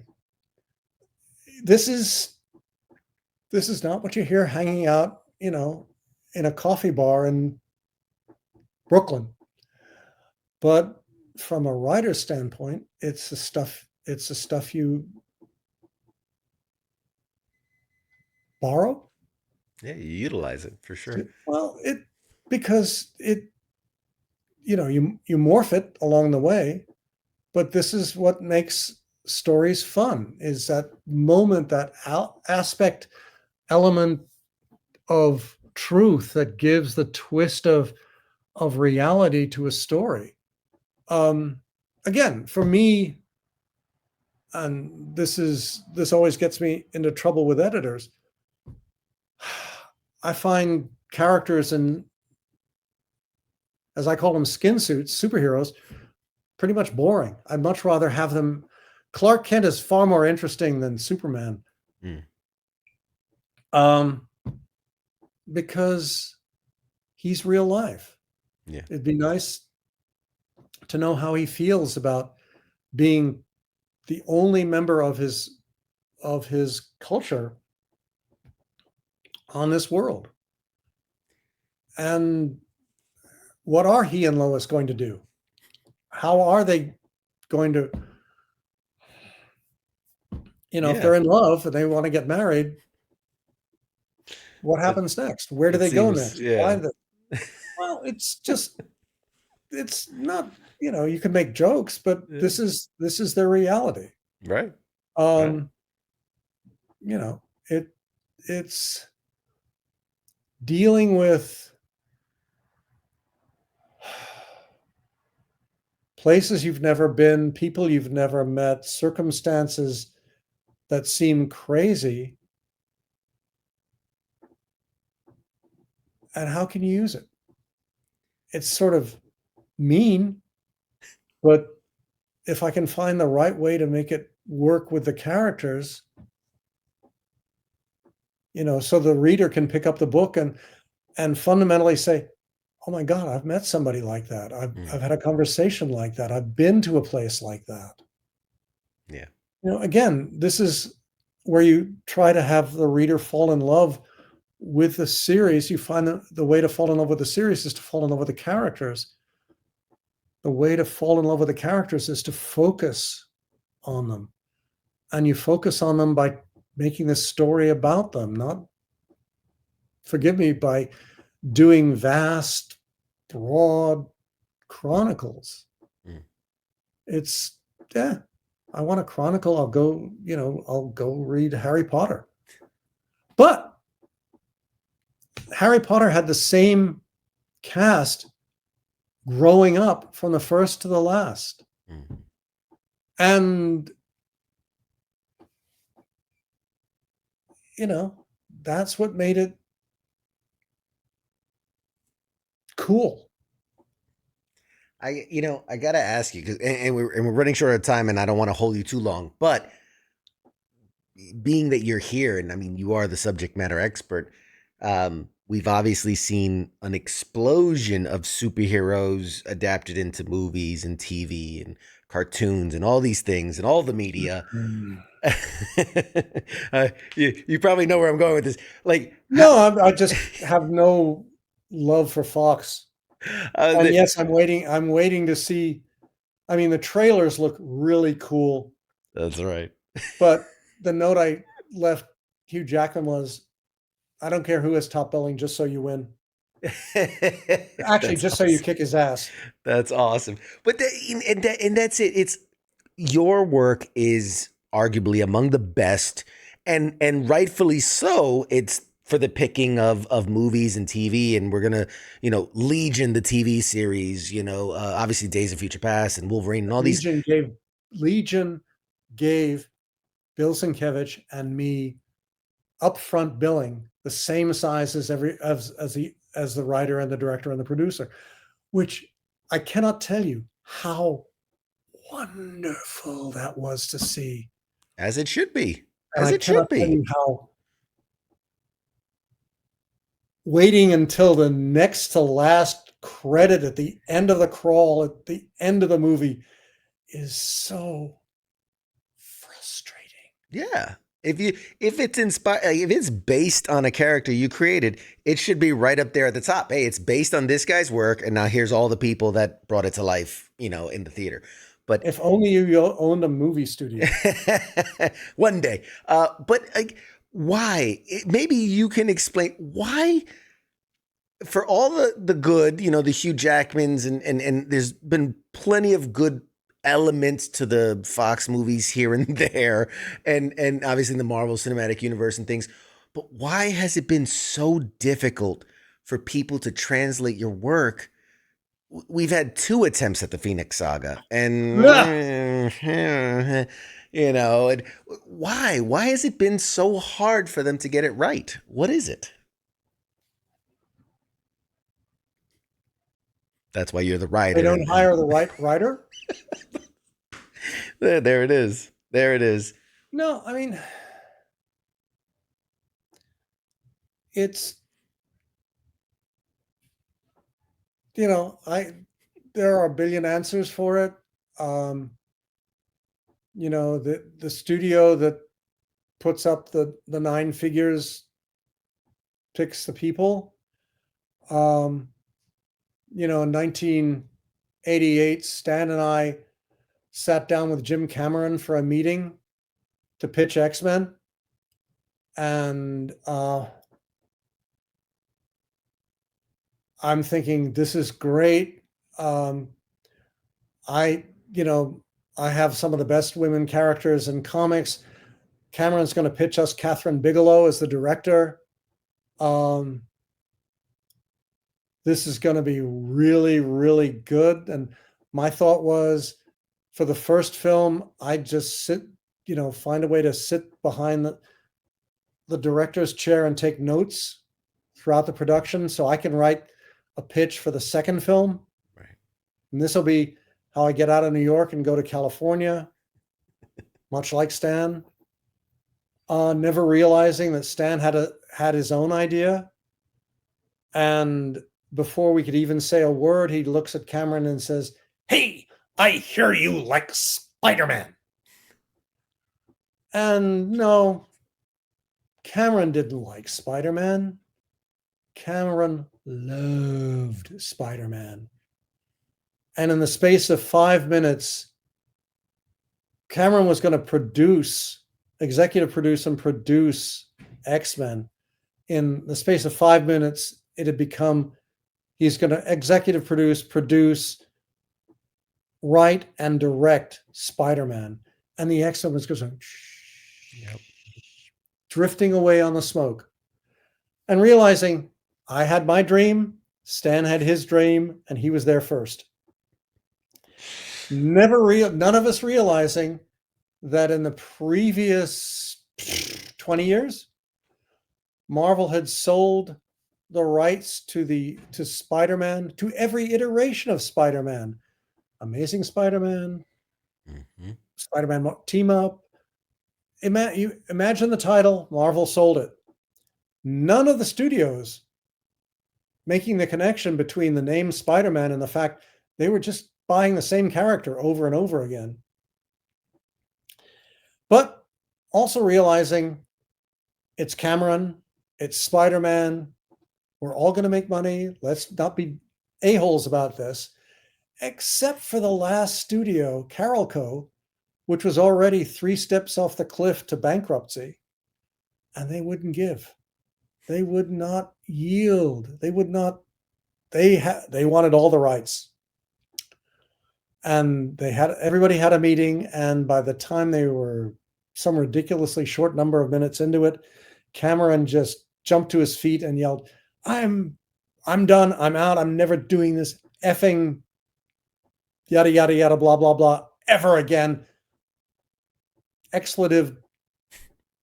This is not what you hear hanging out, in a coffee bar in Brooklyn. But from a writer's standpoint, it's the stuff you borrow. Yeah, you utilize it for sure. Well, because you morph it along the way, but this is what makes stories fun, is that moment, that element of truth that gives the twist of reality to a story. Again, for me, and this always gets me into trouble with editors, I find characters in, as I call them, skin suits, superheroes, pretty much boring. I'd much rather have them. Clark Kent is far more interesting than Superman. Because he's real life. Yeah. It'd be nice to know how he feels about being the only member of his culture on this world. And what are he and Lois going to do? How are they going to, if they're in love and they want to get married, what happens next? Where do they go next? Yeah. Why well, it's not, you can make jokes, but this is their reality. Right. It's dealing with places you've never been, people you've never met, circumstances that seem crazy. And how can you use it? It's sort of mean, but if I can find the right way to make it work with the characters, so the reader can pick up the book and fundamentally say, oh my God, I've met somebody like that. I've had a conversation like that. I've been to a place like that. Yeah. Again, this is where you try to have the reader fall in love with the series. You find the way to fall in love with the series is to fall in love with the characters. The way to fall in love with the characters is to focus on them. And you focus on them by making the story about them, not forgive me, by doing vast, broad chronicles. Mm. It's, yeah, I want a chronicle. I'll go read Harry Potter. But Harry Potter had the same cast growing up from the first to the last. Mm. And, that's what made it cool. I gotta ask you, because and we're running short of time, and I don't want to hold you too long. But being that you're here, and I mean, you are the subject matter expert. We've obviously seen an explosion of superheroes adapted into movies and TV and cartoons and all these things and all the media. Mm. You probably know where I'm going with this. Like, No, I just have no love for Fox. And yes, I'm waiting to see. I mean, the trailers look really cool. That's right. But the note I left Hugh Jackman was, I don't care who is top billing, just so you win. Actually, just so you kick his ass. That's awesome. But and that's it. It's your work is arguably among the best, and rightfully so. It's for the picking of movies and TV, and we're gonna Legion, the TV series, obviously Days of Future Past and Wolverine and all these. Legion gave Bill Sienkiewicz and me upfront billing the same size as the writer and the director and the producer, which I cannot tell you how wonderful that was to see. As it should be. And As I it should cannot tell be. you how waiting until the next to last credit at the end of the crawl, at the end of the movie, is so frustrating. Yeah. If it's inspired, if it's based on a character you created, it should be right up there at the top. Hey, it's based on this guy's work, and now here's all the people that brought it to life, in the theater. But if only you owned a movie studio. One day. But why? Maybe you can explain why. For all the good, the Hugh Jackmans, and there's been plenty of good elements to the Fox movies here and there, and obviously in the Marvel Cinematic Universe and things. But why has it been so difficult for people to translate your work? We've had 2 attempts at the Phoenix Saga, and and why has it been so hard for them to get it right? What is it? That's why you're the writer. They don't hire the right writer. There it is. There it is. No, I mean, it's, there are a billion answers for it. The studio that puts up the 9 figures picks the people. In 1988, Stan and I sat down with Jim Cameron for a meeting to pitch X-Men. And I'm thinking, this is great. I have some of the best women characters in comics. Cameron's going to pitch us Catherine Bigelow as the director. This is going to be really, really good. And my thought was, for the first film, I'd just find a way to sit behind the director's chair and take notes throughout the production so I can write a pitch for the second film. Right. And this will be how I get out of New York and go to California, much like Stan. Never realizing that Stan had his own idea. And before we could even say a word, he looks at Cameron and says, "Hey, I hear you like Spider-Man." And no, Cameron didn't like Spider-Man. Cameron loved Spider-Man. And in the space of 5 minutes, Cameron was going to executive produce and produce X-Men in the space of 5 minutes, it had become he's going to executive produce, write, and direct Spider-Man. And the X-Men was going drifting away on the smoke and realizing I had my dream, Stan had his dream, and he was there first. None of us realizing that in the previous 20 years, Marvel had sold the rights to Spider-Man, to every iteration of Spider-Man. Amazing Spider-Man, Spider-Man Team Up. Imagine the title, Marvel sold it. None of the studios making the connection between the name Spider-Man and the fact they were just buying the same character over and over again. But also realizing it's Cameron, it's Spider-Man, we're all going to make money. Let's not be a-holes about this, except for the last studio, Carol Co., which was already 3 steps off the cliff to bankruptcy. And they wouldn't give. They would not yield. They would not. They wanted all the rights. And everybody had a meeting. And by the time they were some ridiculously short number of minutes into it, Cameron just jumped to his feet and yelled, I'm done. I'm out. I'm never doing this effing yada, yada, yada, blah, blah, blah, ever again. Expletive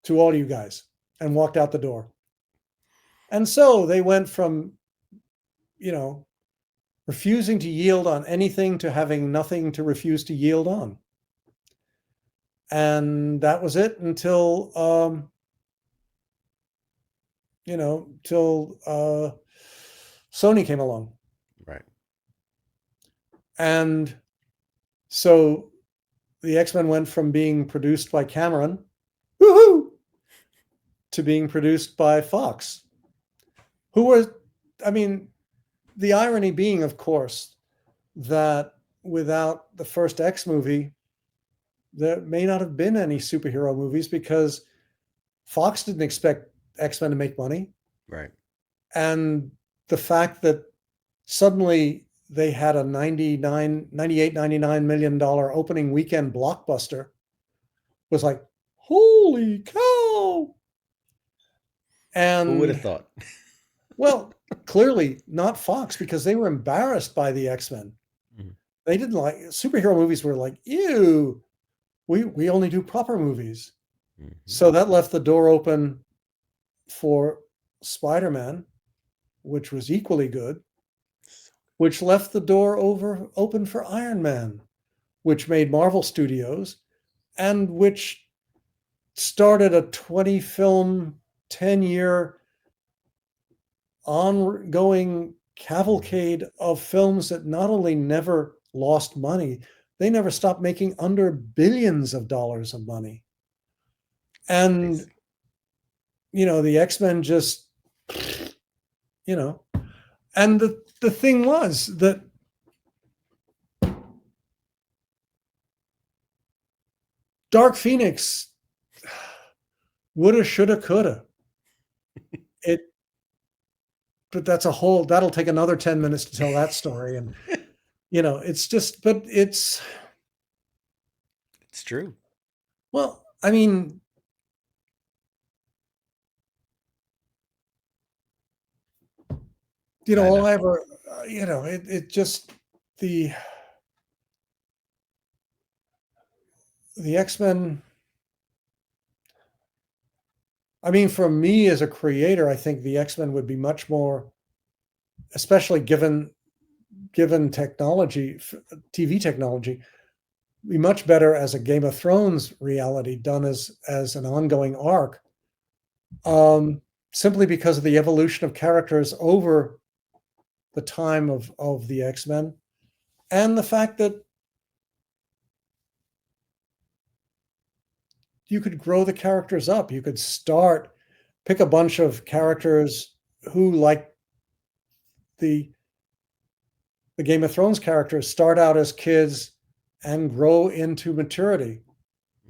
to all you guys, and walked out the door. And so they went from, refusing to yield on anything to having nothing to refuse to yield on. And that was it until, till Sony came along. Right. And so the X-Men went from being produced by Cameron, woohoo, to being produced by Fox, the irony being, of course, that without the first X movie, there may not have been any superhero movies because Fox didn't expect X-Men to make money. Right. And the fact that suddenly they had a $99 million opening weekend blockbuster was like, holy cow. And who would have thought? Well, clearly not Fox, because they were embarrassed by the X-Men. Mm-hmm. They didn't like superhero movies. Were like, ew, we only do proper movies. Mm-hmm. So that left the door open for Spider-Man, which was equally good, which left the door open for Iron Man, which made Marvel Studios, and which started a 20-film, 10-year ongoing cavalcade of films that not only never lost money, they never stopped making under billions of dollars of money. And, the X-Men just, and the thing was that Dark Phoenix woulda, shoulda, coulda. But that'll take another 10 minutes to tell that story. And, it's just, but it's true. Well, I mean, all I ever, it just, the X-Men, I mean, for me as a creator, I think the X-Men would be much more, especially given technology, TV technology, be much better as a Game of Thrones reality done as an ongoing arc, simply because of the evolution of characters over the time of the X-Men, and the fact that you could grow the characters up. You could pick a bunch of characters who, like the Game of Thrones characters, start out as kids and grow into maturity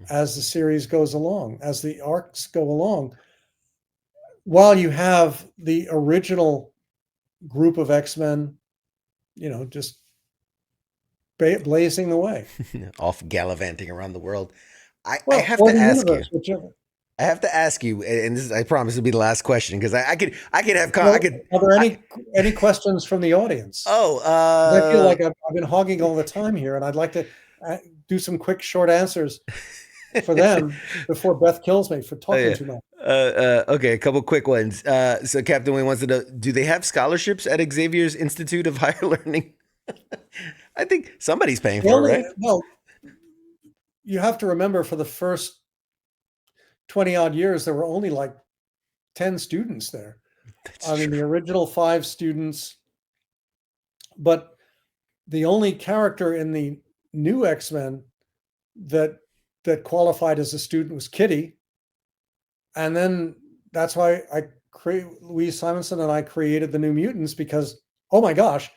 as the series goes along, as the arcs go along. while you have the original group of X-Men, just blazing the way. Off gallivanting around the world. I Well, have or to the ask you. universe, whichever. I have to ask you, and this is, I promise, will be the last question because I could have I Well, could are there I, any questions from the audience? oh 'Cause I feel like I've been hogging all the time here, and I'd like to do some quick, short answers for them before Beth kills me for oh talking yeah. too much. Okay, a couple quick ones. So Captain Wayne wants to know: do they have scholarships at Xavier's Institute of Higher Learning? I think somebody's paying They for it, only right? well, you have to remember for the first 20 odd years, there were only like 10 students there. That's I mean, true. the original 5 students, but the only character in the new X-Men that qualified as a student was Kitty. And then that's why Louise Simonson and I created the New Mutants because, oh my gosh,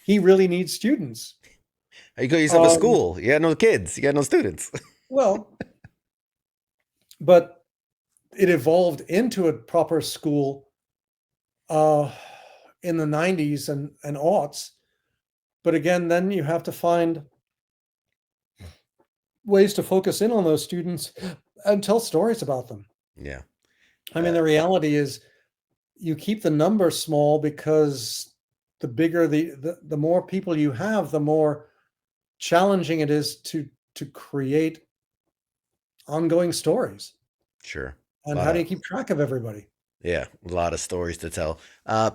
he really needs students. You call yourself a Um, school. You got no kids. You got no students. well, but it evolved into a proper school uh, in the 90s and aughts. But again, then you have to find ways to focus in on those students and tell stories about them. Yeah. I mean, the reality is you keep the number small because the bigger the more people you have, the more challenging it is to create ongoing stories. Sure. A And lot how do of you keep track of everybody? yeah, a lot of stories to tell.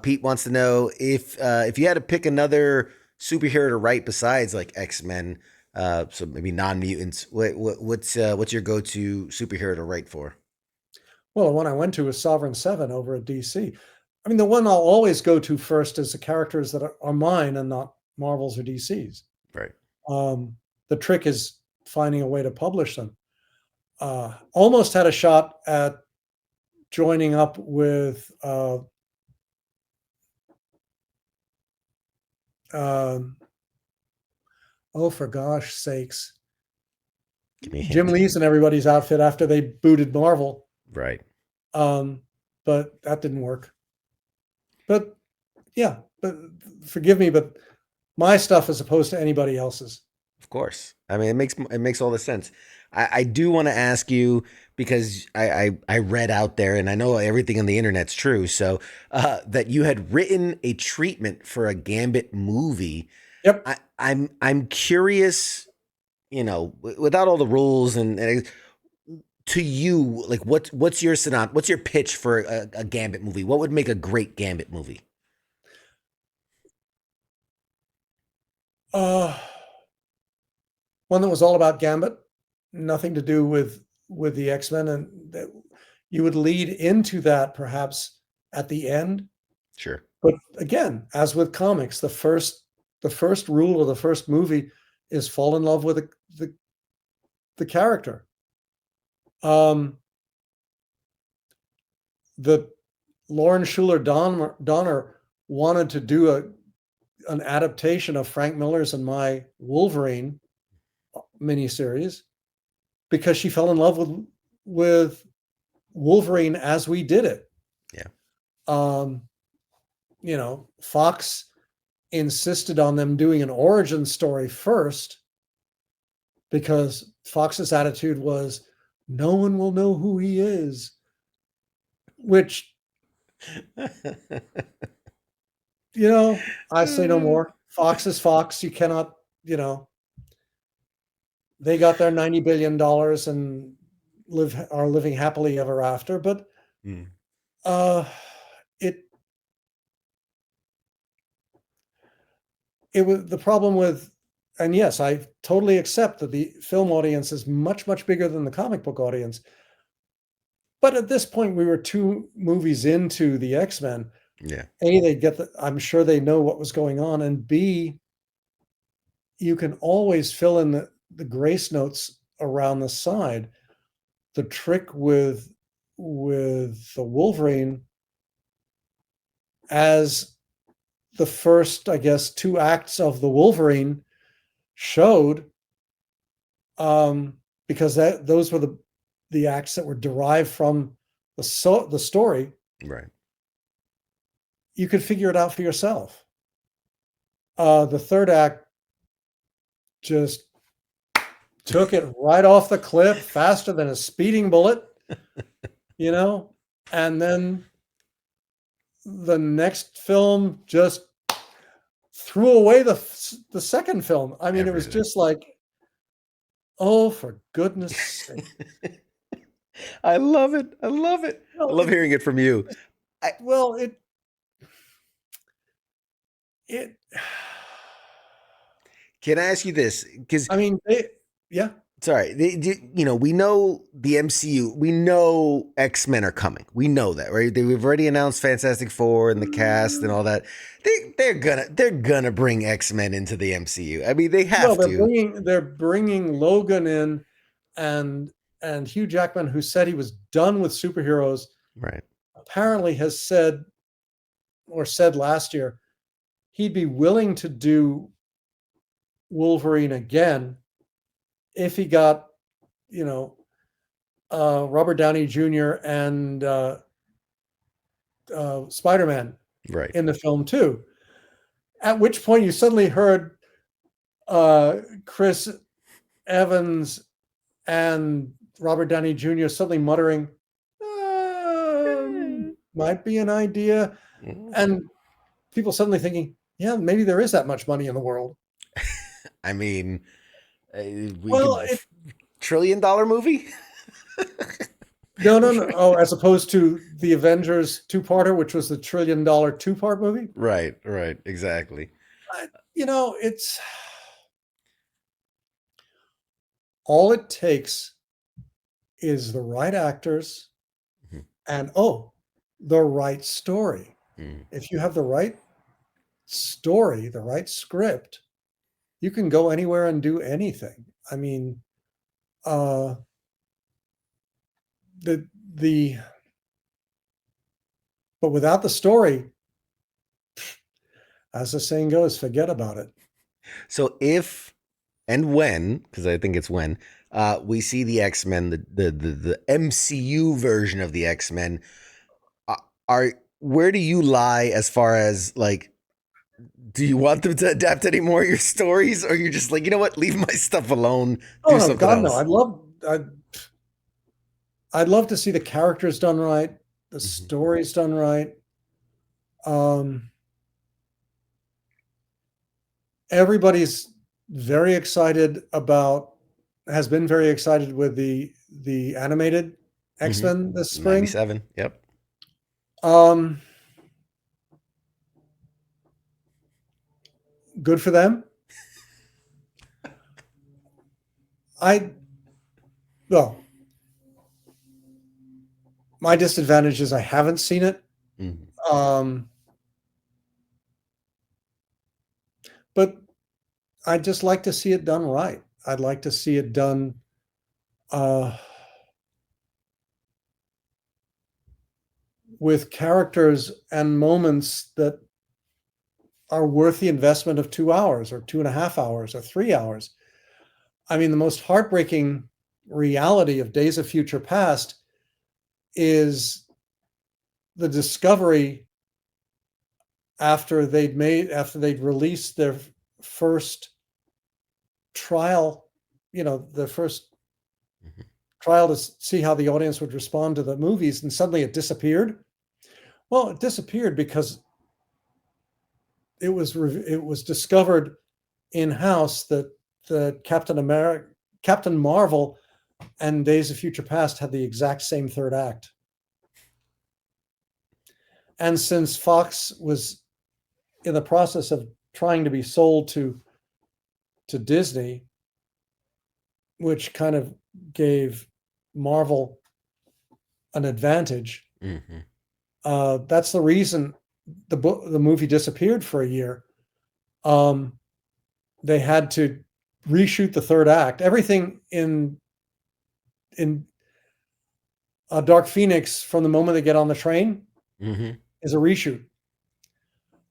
Pete wants to know if you had to pick another superhero to write besides like X-Men, so maybe non-mutants. What's your go-to superhero to write for? Well, the one I went to was Sovereign Seven over at DC. I mean, the one I'll always go to first is the characters that are mine and not Marvel's or DC's. Right. The trick is finding a way to publish them. Almost had a shot at joining up with oh, for gosh sakes, Give me a Jim hint. Lee's and everybody's outfit after they booted Marvel. Right. But that didn't work. But yeah, but forgive me, but my stuff as opposed to anybody else's. Of course. I mean, it makes all the sense. I do want to ask you because I read out there and I know everything on the internet's true. So that you had written a treatment for a Gambit movie. Yep. I'm curious, without all the rules and to you, like what's your what's your pitch for a Gambit movie? What would make a great Gambit movie? Uh, One that was all about Gambit, nothing to do with the X-Men, and that you would lead into that perhaps at the end. Sure. But again, as with comics, the first rule of the first movie is fall in love with the character. The Lauren Schuler Donner wanted to do an adaptation of Frank Miller's and my Wolverine miniseries because she fell in love with Wolverine as we did it. Yeah. Fox insisted on them doing an origin story first because Fox's attitude was no one will know who he is, which, I say no more. Fox is Fox. You cannot, they got their $90 billion and are living happily ever after. But Mm. it was the problem with, and yes, I totally accept that the film audience is much, much bigger than the comic book audience. But at this point, we were 2 movies into the X-Men. Yeah. A, they get I'm sure they know what was going on, and B, you can always fill in the grace notes around the side. The trick with the Wolverine, as the first, I guess, 2 acts of the Wolverine showed, because those were the acts that were derived from the story. Right. You could figure it out for yourself. The third act just took it right off the cliff faster than a speeding bullet, and then the next film just threw away the second film. I mean, it was Everything. just like, oh, for goodness sake. I love it. I love it. I Well, love hearing it from you. well, it Can I ask you this? Because I mean, yeah. sorry, we know the MCU. We know X-Men are coming. We know that, right? We've already announced Fantastic Four and the cast and all that. They're gonna bring X-Men into the MCU. I mean, they Well, have to. they're bringing Logan in, and Hugh Jackman, who said he was done with superheroes, Right. apparently has said last year he'd be willing to do Wolverine again if he got, Robert Downey Jr. and Spider-Man Right. in the film too. At which point you suddenly heard Chris Evans and Robert Downey Jr. suddenly muttering, might be an idea. And people suddenly thinking, yeah, maybe there is that much money in the world. I mean, we Well, could $1 trillion movie. no. Oh, as opposed to the Avengers two-parter, which was the $1 trillion two-part movie. Right. Right. Exactly. It's all it takes is the right actors Mhm. and the right story. Mhm. If you have the right story, the right script, you can go anywhere and do anything. I mean, but without the story, as the saying goes, forget about it. So if and when, because I think it's when, we see the X-Men, the MCU version of the X-Men, are where do you lie as far as like, do you want them to adapt any more of your stories, or you're just like, you know what, leave my stuff alone, Oh do no, something God no! else? I'd love to see the characters done right, the Mhm. stories done right. Everybody's very excited has been very excited with the animated Mhm. X-Men this spring. 97. Yep. Good for them. Well, my disadvantage is I haven't seen it. Mhm. But I'd just like to see it done right. I'd like to see it done with characters and moments that are worth the investment of 2 hours or 2.5 hours or 3 hours. I mean, the most heartbreaking reality of Days of Future Past is the discovery after they'd released their first trial, the first Mhm. trial to see how the audience would respond to the movies, and suddenly it disappeared. Well, it disappeared because it was discovered in-house that the Captain Marvel and Days of Future Past had the exact same third act. And since Fox was in the process of trying to be sold to Disney, which kind of gave Marvel an advantage, Mhm. that's the reason the movie disappeared for a year. They had to reshoot the third act. Everything in Dark Phoenix, from the moment they get on the train, Mhm. is a reshoot.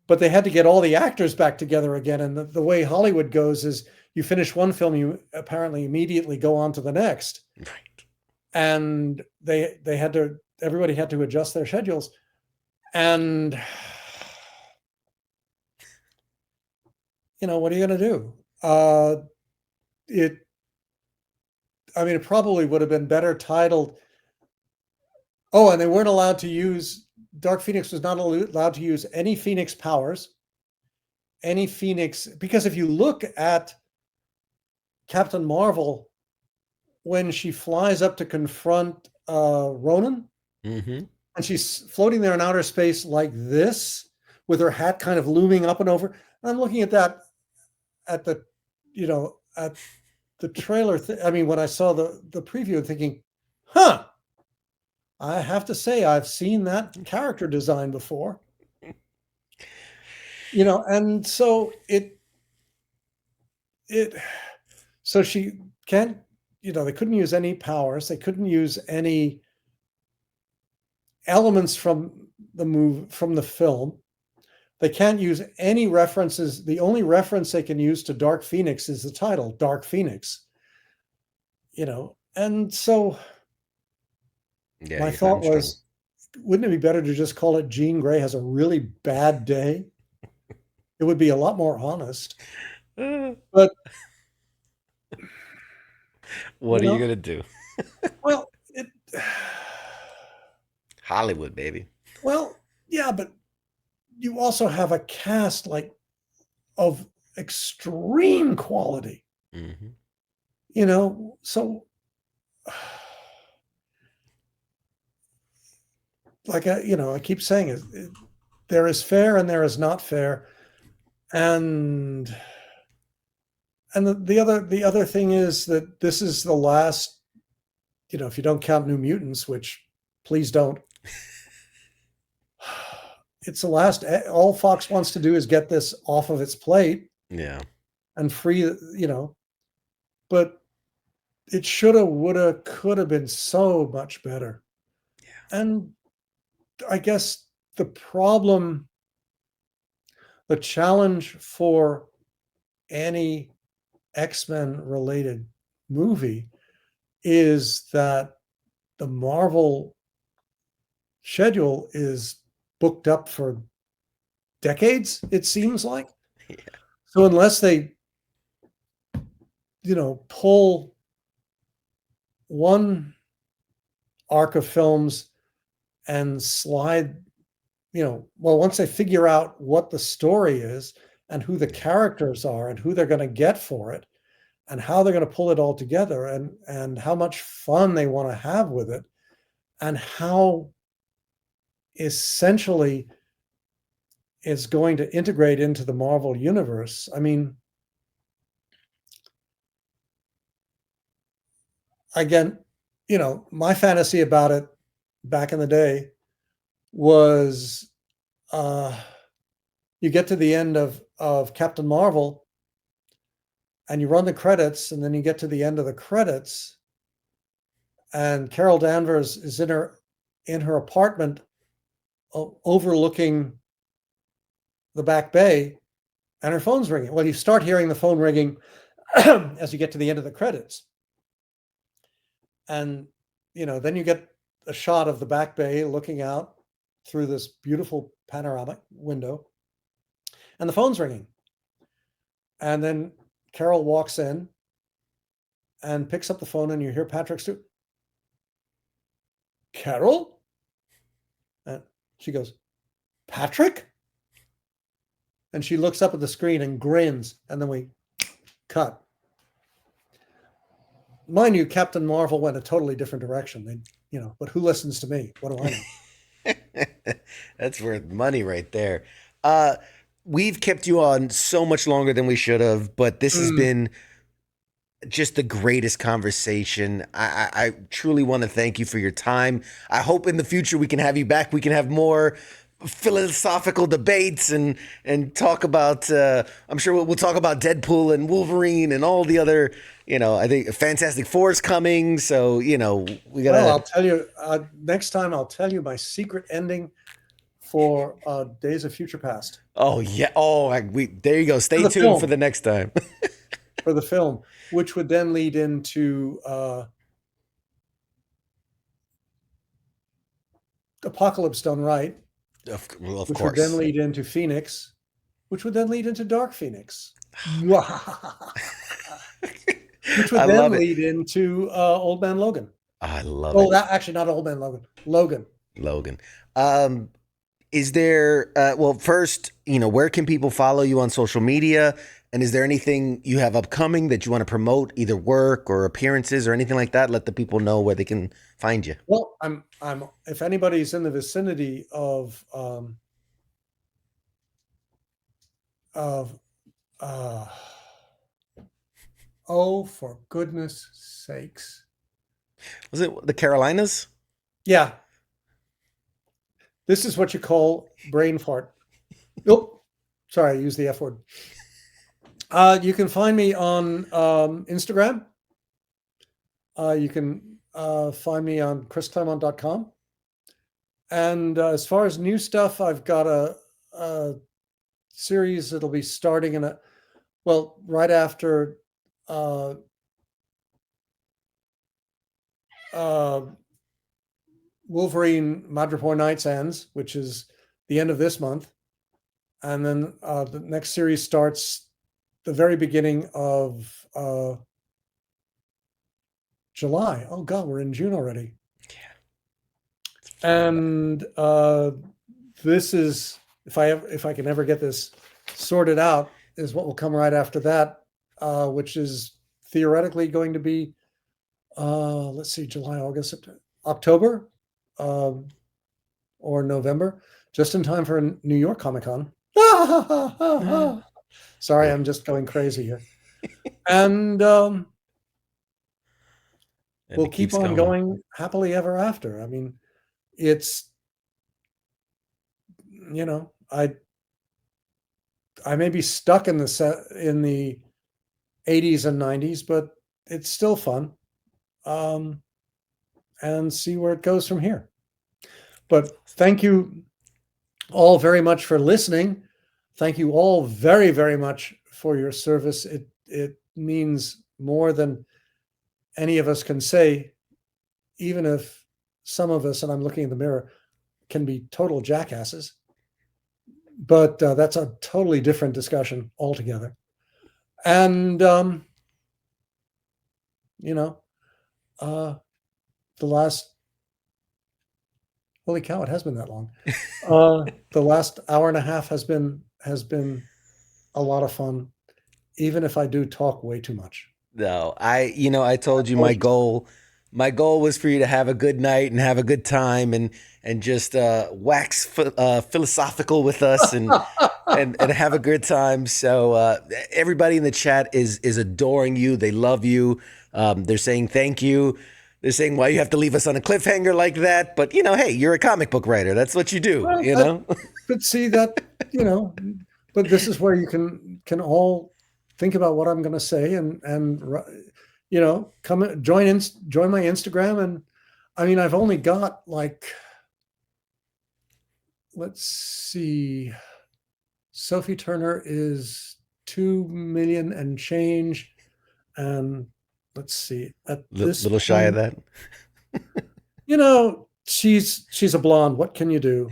But they had to get all the actors back together again. And the way Hollywood goes is you finish one film, you apparently immediately go on to the next. Right. And everybody had to adjust their schedules. And what are you going to do? It I mean, it probably would have been better titled. Oh, and they weren't allowed to use, Dark Phoenix was not allowed to use any Phoenix powers, any Phoenix, because if you look at Captain Marvel, when she flies up to confront Ronan, Mm-hmm. and she's floating there in outer space like this, with her hat kind of looming up and over. I'm looking at that at the, at the trailer. I mean, when I saw the preview, thinking, huh, I have to say, I've seen that character design before. And so it so she can't, they couldn't use any powers, they couldn't use any elements from the film. They can't use any references. The only reference they can use to Dark Phoenix is the title, Dark Phoenix. And so Yeah, my you're thought hamstrung. was, wouldn't it be better to just call it Jean Grey has a really bad day? It would be a lot more honest. Uh, But what you are you know, gonna do? well, it Hollywood, baby. well, yeah, but you also have a cast like of extreme quality, Mm-hmm. so like I keep saying it, there is fair and there is not fair, and the other thing is that this is the last, if you don't count New Mutants, which please don't, it's the last. All Fox wants to do is get this off of its plate Yeah. and free, but it shoulda, woulda, coulda been so much better. And I guess the problem, the challenge for any X-Men related movie is that the Marvel schedule is booked up for decades, it seems like. Yeah. So unless they, pull one arc of films and slide, once they figure out what the story is and who the characters are and who they're going to get for it and how they're going to pull it all together and how much fun they want to have with it and how essentially it's going to integrate into the Marvel universe. I mean, again, my fantasy about it back in the day was, you get to the end of Captain Marvel and you run the credits, and then you get to the end of the credits, and Carol Danvers is in her apartment overlooking the back bay, and her phone's ringing. Well, you start hearing the phone ringing as you get to the end of the credits. And, then you get a shot of the back bay looking out through this beautiful panoramic window, and the phone's ringing. And then Carol walks in and picks up the phone, and you hear Patrick Stewart. Carol? And she goes, Patrick? And she looks up at the screen and grins, and then we cut. Mind you, Captain Marvel went a totally different direction. But who listens to me? What do I know? That's worth money right there. Uh, we've kept you on so much longer than we should have, but this has been just the greatest conversation. I truly want to thank you for your time. I hope in the future we can have you back. We can have more philosophical debates and talk about. I'm sure we'll talk about Deadpool and Wolverine and all the other. I think Fantastic Four is coming. So we gotta. Well, I'll tell you next time. I'll tell you my secret ending for Days of Future Past. Oh yeah. Oh, there you go. Stay tuned for the next time. For the film, which would then lead into Apocalypse done right. Of which would then course. lead into Phoenix, which would then lead into Dark Phoenix, which would I then love it. lead into Old Man Logan. I love Oh, it, that actually not Old Man Logan. Logan. Logan. Um, is there, well, first, where can people follow you on social media? And is there anything you have upcoming that you want to promote, either work or appearances or anything like that? Let the people know where they can find you. Well, I'm. If anybody's in the vicinity of, uh, oh, for goodness sakes, Was it the Carolinas? yeah, this is what you call brain fart. Oh, sorry, I used the F word. You can find me on Instagram. You can find me on chrisclaremont.com. And as far as new stuff, I've got a series that'll be starting right after uh, uh, Wolverine Madripoor Nights ends, which is the end of this month. And then the next series starts the very beginning of July. Oh God, we're in June already. And this is, if I can ever get this sorted out, is what will come right after that, which is theoretically going to be, let's see, July, August, September, October, or November, just in time for New York Comic Con. Sorry, I'm just going crazy here. And And we'll it keep keeps on going. going happily ever after. I mean, it's, I may be stuck in the 80s and 90s, but it's still fun. And see where it goes from here. But thank you all very much for listening. Thank you all very, very much for your service. It means more than any of us can say, even if some of us, and I'm looking in the mirror, can be total jackasses. But that's a totally different discussion altogether. And the last, holy cow, it has been that long. The last hour and a half has been a lot of fun, even if I do talk way too much. No, I told you my goal was for you to have a good night and have a good time and just wax philosophical with us and have a good time. So everybody in the chat is adoring you. They love you. They're saying thank you. They're saying why you have to leave us on a cliffhanger like that. But hey, you're a comic book writer. That's what you do. Well, but see that, but this is where you can all think about what I'm going to say and come join my Instagram. And I mean, I've only got let's see, Sophie Turner is 2 million and change, and let's see, at this Little shy of point, that. she's a blonde. What can you do?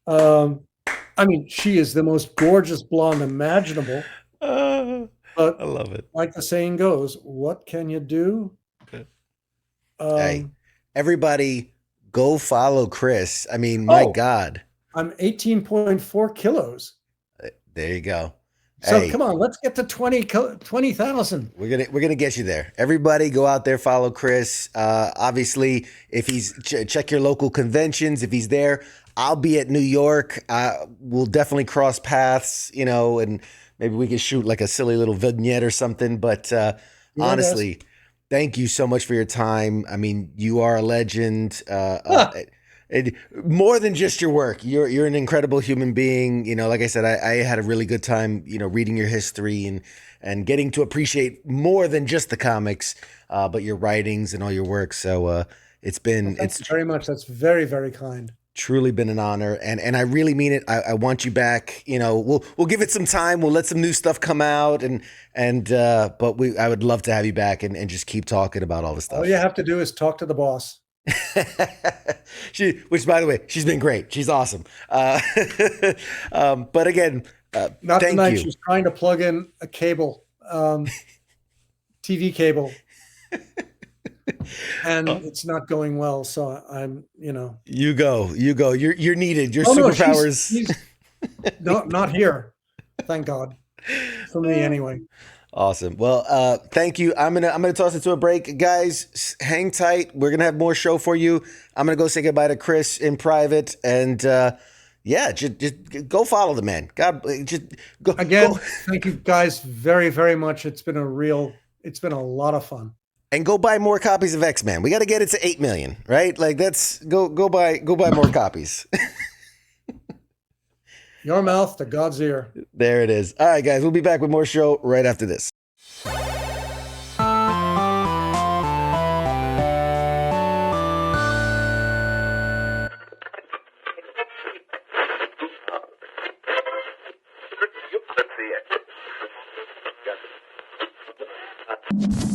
I mean, she is the most gorgeous blonde imaginable. But I love it. like the saying goes, what can you do? Hey, everybody, go follow Chris. I mean, my Oh, God. I'm 18.4 kilos. There you go. So Hey, come on, let's get to 20,000. we're gonna get you there. Everybody, go out there, follow Chris. Obviously, if he's check your local conventions. If he's there, I'll be at New York. We'll definitely cross paths, and maybe we can shoot like a silly little vignette or something. But honestly, thank you so much for your time. I mean, you are a legend. And more than just your work, you're an incredible human being. Like I said, I had a really good time, reading your history and getting to appreciate more than just the comics, but your writings and all your work. So Thank you very much. That's very, very kind. Truly been an honor, and I really mean it. I want you back. We'll give it some time. We'll let some new stuff come out, but I would love to have you back and just keep talking about all this stuff. All you have to do is talk to the boss. Which by the way, she's been great. She's awesome. But again, Not thank tonight. you. She's trying to plug in a cable, TV cable, and it's not going well. So I'm, You go. You're needed. Your oh no, superpowers. she's not here. Thank God for me, anyway. Awesome. Well, thank you. I'm gonna toss it to a break, guys. Hang tight. We're gonna have more show for you. I'm gonna go say goodbye to Chris in private, and yeah, just go follow the man. God, just go Again, go thank you guys very, very much. It's been a lot of fun. and go buy more copies of X-Men. We got to get it to 8 million, right? Like that's go buy more copies. Your mouth to God's ear. There it is. All right, guys. We'll be back with more show right after this. Let's see it.